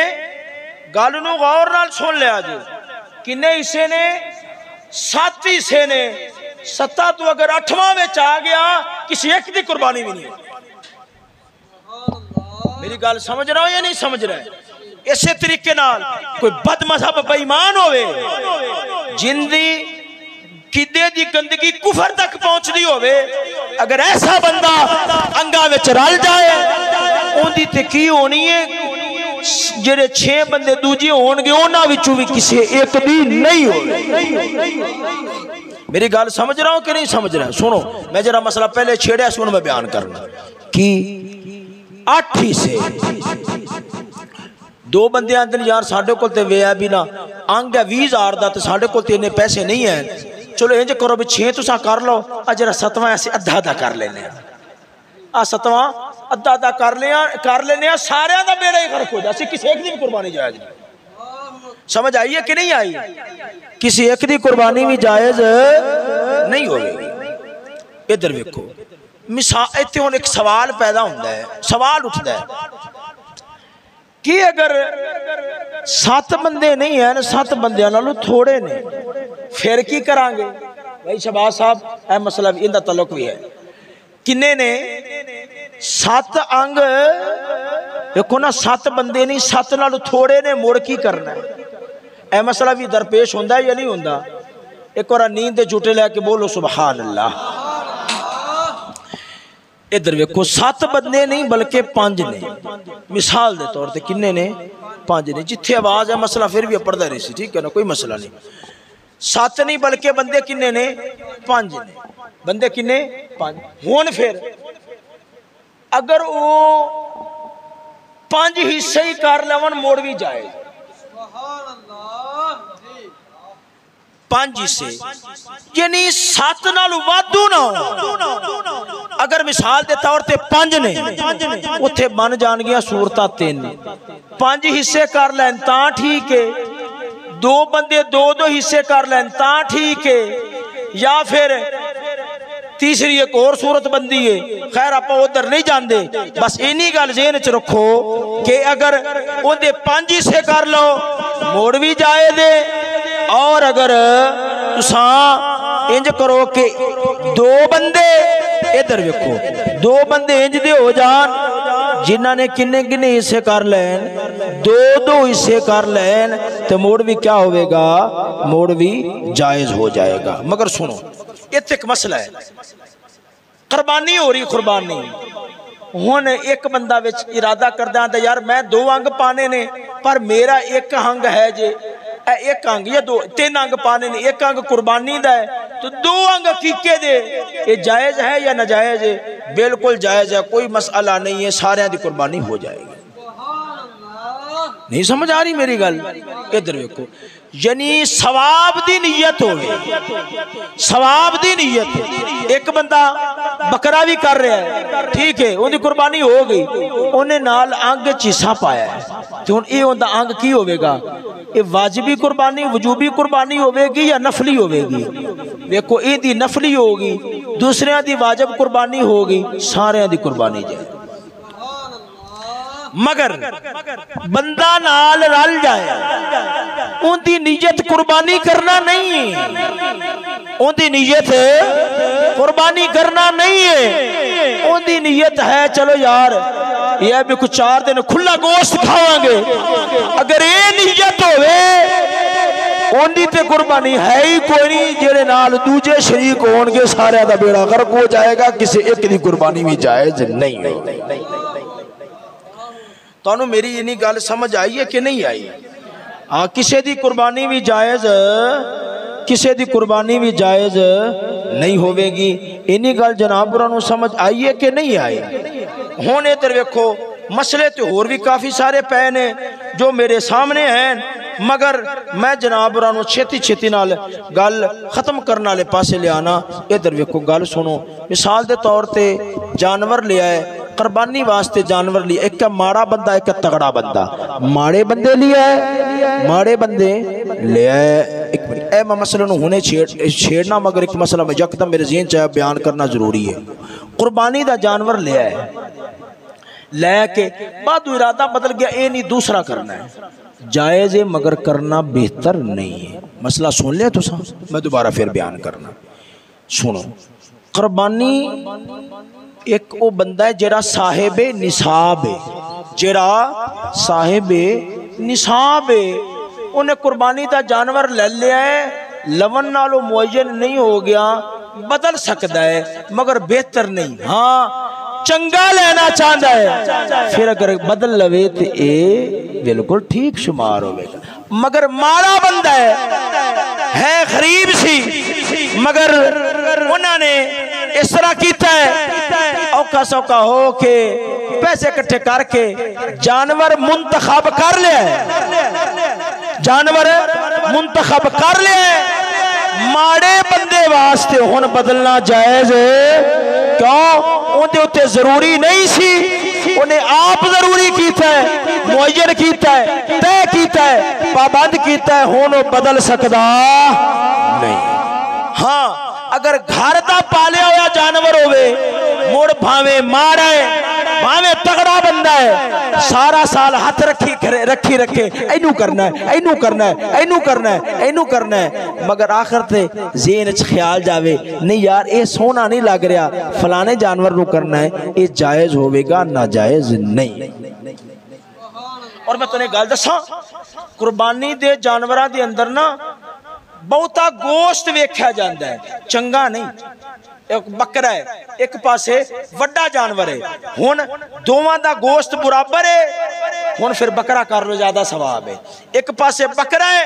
گل نو غور نال سن لیا جی. کنے حصے نے؟ 7 حصے نے. 7 تو اگر 8واں وچ آ گیا کسی ایک دی قربانی بھی نہیں. میری گل سمجھ رہا ہو یا نہیں سمجھ رہا ہے؟ اسی طریقے نال کوئی بد مذہب بے ایمان ہوئے جن دی کدے دی گندگی کفر تک پہنچ دی ہوئے، اگر ایسا بندہ انگا وچ رل جائے اون دی تے کی ہونی ہے؟ جڑے 6 بندے دوجے ہون گے انہاں وچوں بھی کسی ایک دی نہیں ہوگی. میری گل سمجھ رہا ہوں کہ نہیں سمجھ رہا؟ سنو میں جرا مسئلہ پہلے چھیڑیا سنو میں بیان کرنا کی 8 حصے 2 بندے آندن یار ساڈے کول تے وے بھی نہ انگ ہے 20,000 دا تے ساڈے کول تے اتنے پیسے نہیں ہیں، چلو انج کرو بھی 6 تساں کر لو اجرا 7واں ایسے ادھا کر لینے آ 7واں ادھا کر لینے سارے دا بیڑا ہی غرق ہو جائے کسی ایک دی بھی قربانی جائز نہیں. سمجھ آئی ہے کہ نہیں آئی؟ کسی ایک دی قربانی بھی جائز نہیں ہوئے. ادھر ویکھو مثال ایتھے ہن ایک سوال پیدا ہوندا ہے، سوال اٹھدا ہے کہ اگر 7 بندے نہیں ہیں 7 بندیاں نالوں تھوڑے نے پھر کی کران گے بھائی شہباز صاحب اے مسئلہ بھی اندہ تعلق بھی ہے کنے نے 7 انگ دیکھو نا 7 بندے نہیں 7 نالوں تھوڑے نے مڑ کی کرنا ہے اے مسئلہ بھی درپیش ہوندہ یا نہیں ہوندہ ایک اور نیند جھوٹے لے کے بولو سبحان اللہ ادھر ویکھو 7 بندے نہیں بلکہ 5 نے مثال دے طور تے کنے نے 5 نے جتھے آواز ہے مسئلہ پھر بھی پڑھدا رہی سی ٹھیک ہے نا کوئی مسئلہ نہیں 7 نہیں بلکہ بندے کنے نے 5 نے بندے کنے 5 ہون پھر اگر وہ 5 حصے ہی کر لون موڑ بھی جائے 5 حصے یعنی 7 نالوں وادو نہ ہو اگر مثال دے طور تے 5 نے اتھے بن جان گیا صورتہ 3 5 حصے کر لین تاں ٹھیک ہے 2 بندے 2 حصے کر لین تاں ٹھیک ہے یا پھر تیسری ایک اور صورت بندی ہے خیر آپ ادھر نہیں جان دے بس انہی گل ذہن چ رکھو کہ اگر اندے 5 حصے کر لو موڑ بھی جائے دے اور اگر تساں انج کرو کہ 2 بندے ادھر ویکھو 2 بندے انج دے ہو جان جنہاں نے کنے کنے حصے کر لین 2 حصے کر لین تو موڑ بھی کیا ہوئے گا موڑ بھی جائز ہو جائے گا مگر سنو یہ ایک مسئلہ ہے قربانی ہو رہی قربانی ہون ایک بندہ وچ ارادہ کردہ ہے یار میں 2 انگ پانے نے پر میرا ایک انگ ہے جے ایک انگ یا 3 انگ پانے نے ایک انگ قربانی دا ہے تو 2 انگ عقیقے دے یہ جائز ہے یا ناجائز ہے بالکل جائز ہے کوئی مسئلہ نہیں ہے سارے دی قربانی ہو جائے گی نہیں سمجھ آ رہی میری گل ادھر دیکھو یعنی ثواب دی نیت ہوئے ثواب دی نیت ایک بندہ بکرا بھی کر رہا ہے ٹھیک ہے ان دی قربانی ہو گئی انہیں نال انگ چیسا پایا ہے تو یہ اندہ انگ کی ہوئے گا یہ واجبی قربانی وجوبی قربانی ہوئے گی یا نفلی ہوئے گی دیکھو یہ دی نفلی ہوگی دوسرے دی واجب قربانی ہوگی سارے دی قربانی جائے مگر بندہ نال رل جائے ان دی نیت قربانی کرنا نہیں ان دی نیت قربانی کرنا نہیں ہے ان دی نیت ہے چلو یار یہ بھی کچھ 4 دن کھلا گوشت کھاواں گے اگر یہ نیت ہوئے ان دی تے قربانی ہے ہی کوئی نہیں جڑے نال دوجے شریک ہون گے سارے دا بیڑا غرق ہو جائے گا کسی ایک دی قربانی بھی جائز نہیں ہے تو انہوں میری یہ گل سمجھ آئی ہے کہ نہیں آئی کسی دی قربانی بھی جائز کسی دی قربانی بھی جائز نہیں ہوئے گی انہی گل جناب برانوں سمجھ آئی ہے کہ نہیں آئی ہونے تر ویکھو مسئلے تو اور بھی کافی سارے پینے جو میرے سامنے ہیں مگر میں جناب برانوں چھتی نال گل ختم کرنا لے پاسے لے آنا ادھر ویکھو گل سنو مثال دے طور تے جانور لے آئے قربانی واسطے جانور لیا ایک ماڑا بندہ ایک تگڑا بندہ ماڑے بندے لیا ہے ماڑے بندے لیا ہے اے میں مسئلہ ہونے چھیڑنا مگر ایک مسئلہ میں یکدم میرے ذہن چاہے بیان کرنا ضروری ہے قربانی دا جانور لیا ہے لے کے بعد ارادہ بدل گیا اے نہیں دوسرا کرنا ہے جائز ہے مگر کرنا بہتر نہیں ہے مسئلہ سن لیا تو میں دوبارہ پھر بیان کرنا سنو قربانی ایک وہ بندہ ہے جڑا صاحب نصاب ہے جڑا صاحب نصاب ہے انہیں قربانی دا جانور لے لیا ہے لون نالو معین نہیں ہو گیا بدل سکتا ہے مگر بہتر نہیں ہاں چنگا لینا چاہتا ہے پھر اگر بدل لوے تو اے بالکل ٹھیک شمار ہوئے گا مگر مارا بندہ ہے غریب سی مگر انہوں نے اس طرح کیتا ہے اوکا سوکا ہو کے پیسے کٹھے کر کے جانور منتخب کر لیا ہے جانور منتخب کر لیا ہے ماڑے بندے واسطے ہون بدلنا جائز ہے کیوں اندے ہوتے ضروری نہیں سی انہیں آپ ضروری کیتا ہے معین کیتا ہے طے کیتا ہے پابند کیتا ہے ہونو بدل سکدا نہیں ہاں اگر گھر دا پالیا ہویا جانور ہوئے موڑ بھاوے مارے بھاویں تگڑا بندہ ہے سارا سال ہاتھ رکھی رکھے اینو کرنا ہے اینو کرنا ہے اینو کرنا ہے اینو کرنا ہے، مگر آخر تے ذہن وچ خیال جاوے نہیں یار اے سونا نہیں لگ رہا فلانے جانور نو کرنا ہے، اے جائز ہوے گا ناجائز نہیں۔ اور میں تنے گل دساں قربانی دے جانوراں دے اندر نا بہتا گوشت ویکھیا جاندا ہے، چنگا نہیں۔ ایک بکرا ہے ایک پاسے وڈا جانور ہے، ہن دوواں دا گوشت برابر ہے، ہن پھر بکرا کر لو زیادہ ثواب ہے۔ ایک پاسے بکرا ہے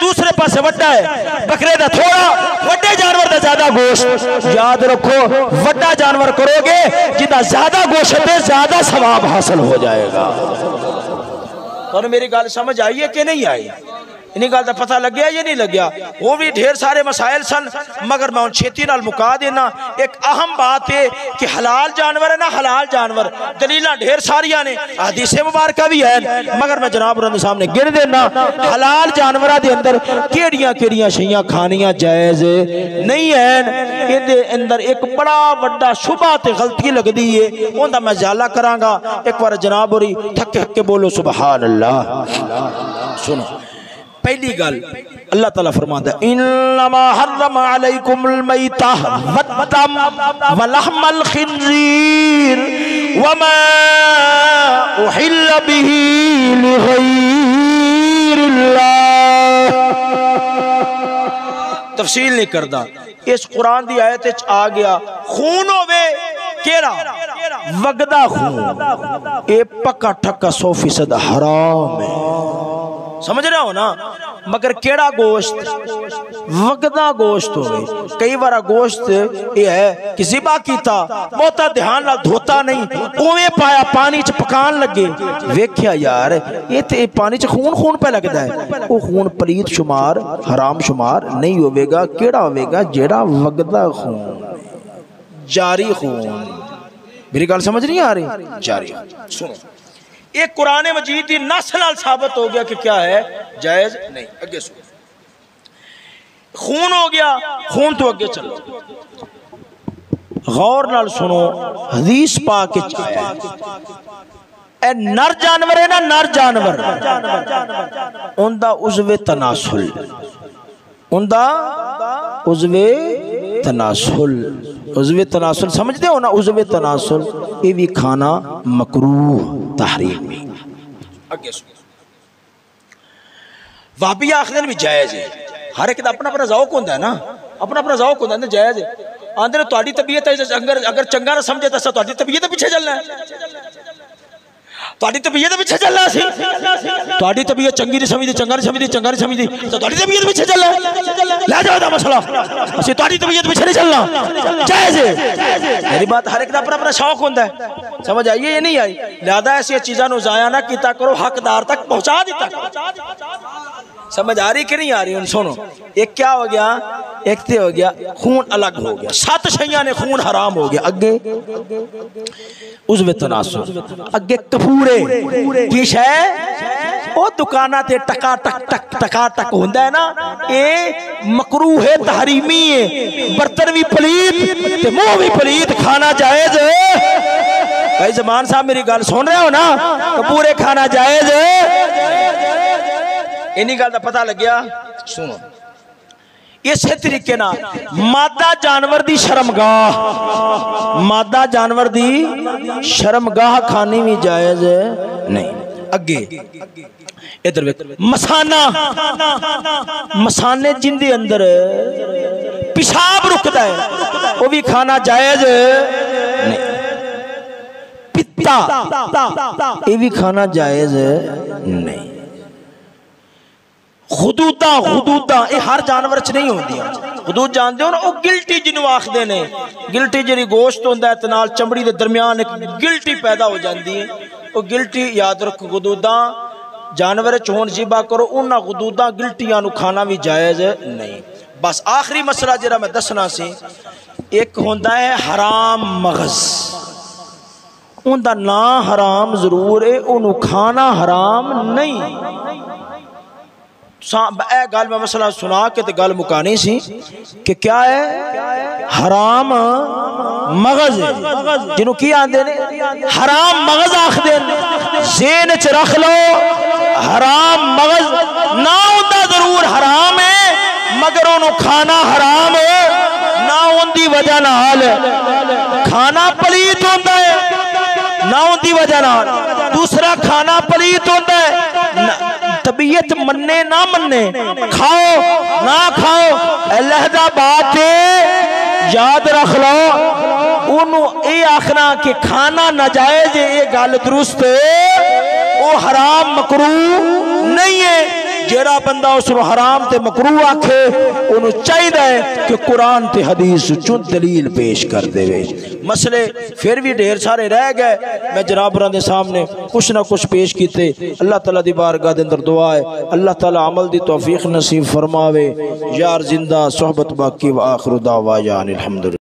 دوسرے پاسے وڈا ہے، بکرے دا تھوڑا وڈے جانور دا زیادہ گوشت، یاد رکھو وڈا جانور کرو گے جدا زیادہ گوشت ہے زیادہ ثواب حاصل ہو جائے گا۔ اور میری گل سمجھ آئی ہے کہ نہیں آئی؟ انہی گل دا پتہ لگ گیا یا نہیں لگ گیا؟ وہ بھی ڈھیر سارے مسائل سن مگر میں ان چھیتی نال مکا دینا۔ ایک اہم بات ہے کہ حلال جانور ہے نا، حلال جانور دلیلہ ڈھیر ساریاں نے، حدیث مبارکہ بھی ہے، مگر میں جناب رہنے سامنے گر دینا حلال جانورہ دے اندر کیڑیاں شیئاں کھانیاں جائز نہیں ہیں۔ یہ دے اندر ایک بڑا وڈا شبہ تے غلطی لگ دی ہے، اندھا میں زیالہ کرانگا۔ ایک بار جناب رہی تھکے ہکے بولو سبحان اللہ۔ سنو پہلی گل اللہ تعالیٰ فرماتا ہے انما حرم علیکم المیتہ والدم ولحم الخنزیر وما احل به لغیر اللہ۔ تفصیل نہیں کردہ، اس قرآن دی آیت آ گیا خون ہوئے کیڑا وگدہ خون، اے پکا ٹھکا 100% حرام ہے، سمجھ رہا ہو نا؟ مگر کیڑا گوشت وگدہ گوشت ہوئے، کئی بارا گوشت یہ ہے کہ ذبح کیتا بہتا دھیان نہ دھوتا نہیں اوے پایا پانی چ پکان لگے، ویکھیا یار یہ تے پانی چ خون پہ لگدا ہے، وہ خون پلید شمار حرام شمار نہیں ہوئے گا۔ کیڑا ہوئے گا جیڑا وگدہ خون جاری خون۔ میری گل سمجھ نہیں آ رہی؟ جاری سنو ایک قرآن مجید دی نص نال ثابت ہو گیا کہ کیا ہے جائز نہیں۔ اگے سنو خون ہو گیا، خون تو اگے چلو غور نال سنو حدیث پاک چاہے اے نر جانور ہے نا، نر جانور اندہ عضو تناسل، اندہ عضو تناسل، عضو تناسل سمجھ دے ہو نا؟ عضو تناسل یہ بھی کھانا مکروہ تحریمی۔ اگے سنو وہابی آخدن بھی جائز ہے، ہر ایک دا اپنا اپنا ذوق ہوندہ ہے نا، اپنا اپنا ذوق ہوندہ ہے، جائز ہے۔ آندھے نے تہاڈی طبیعت ہے اگر چنگا نہ سمجھے تو تہاڈی طبیعت پیچھے چلنا ہے، تہاڈی طبیعت پیچھے چلنا ہے، تہاڈی طبیعت چنگی نہیں سمجھدی، چنگا نہیں سمجھدی، چنگا نہیں سمجھدی تو تہاڈی طبیعت پیچھے چلنا ہے، لے جاؤ دا مسئلہ، اسی تہاڈی طبیعت پیچھے نہیں چلنا، جائز ہے۔ میری بات ہر ایک دا اپنا اپنا شوق ہوندہ ہے، سمجھ آئیے یہ نہیں آئی؟ لہذا ایسی چیزاں نو ضائع نہ کیتا کرو، حقدار تک پہنچا دیتا کرو۔ سمجھ آ رہی کہ نہیں آ رہی؟ ان سنو ایک کیا ہو گیا، ایک تے ہو گیا خون الگ ہو گیا، 7 شیاں نے خون حرام ہو گیا۔ اگے عضو تناسل، اگے کپورے کی شے او دکانہ تے ٹکا ٹک ٹک ٹکا ٹک ہوندہ ہے نا، اے مکروہ ہے تحریمی ہے، برتن بھی پلید تے منہ بھی پلید، کھانا جائز ہے۔ بھائی زمان صاحب میری گل سن رہے ہو نا؟ کپورے کھانا جائز ہے، انہی گل دا پتہ لگ گیا۔ سنو اسی طریقے نا مادہ جانور دی شرمگاہ، مادہ جانور دی شرمگاہ کھانی بھی جائز نہیں۔ اگے ادھر مسانہ، مسانے جن دے اندر پیشاب رکتا ہے وہ بھی کھانا جائز نہیں۔ پتا یہ بھی کھانا جائز نہیں۔ خدودہ یہ ہر جانور چ نہیں ہوندی، خدود جانتے ہو نا؟ وہ گلٹی جنوں آکھدے نے، گلٹی جڑی گوشت ہوندا ہے تے نال چمڑی دے درمیان ایک گلٹی پیدا ہو جاندی ہے، وہ گلٹی یاد رکھو خدوداں جانور چ ہون ذبح کرو، انہاں خدوداں گلٹیاں نو کھانا بھی جائز نہیں۔ بس آخری مسئلہ جڑا میں دسنا سی، ایک ہوندا ہے حرام مغز، اوندا نام حرام ضرور ہے، انہوں کھانا حرام نہیں۔ اے گل میں مسئلہ سنا کے تے گل مکانی سی کہ کیا ہے حرام مغز جنہوں کی آندے نے حرام مغز آخ دے ذہن چ رکھ لو حرام مغز نہ ہوتا ضرور حرام ہے مگر انہوں کھانا حرام ہے نہ ہوندی وجہ نال کھانا پلیت ہوتا ہے نہ ہوندی وجہ نال دوسرا کھانا پلیت ہوتا ہے طبیعت مننے نہ مننے کھاؤ نہ کھاؤ علیحدہ بات ہے یاد رکھ لو انہوں اے آخنا کہ کھانا ناجائز ہے یہ گل درست ہے وہ حرام مکروہ نہیں ہے جیڑا بندہ اس کو حرام تے مکروہ آکھے انہوں چاہیے ہے کہ قرآن تے حدیث چون دلیل پیش کر دے وے مسئلے پھر بھی ڈھیر سارے رہ گئے میں جناب دے سامنے کچھ نہ کچھ پیش کیتے اللہ تعالیٰ دی بارگاہ دے اندر دعا ہے اللہ تعالیٰ عمل دی توفیق نصیب فرماوے یار زندہ صحبت باقی و آخر دعوان الحمدللہ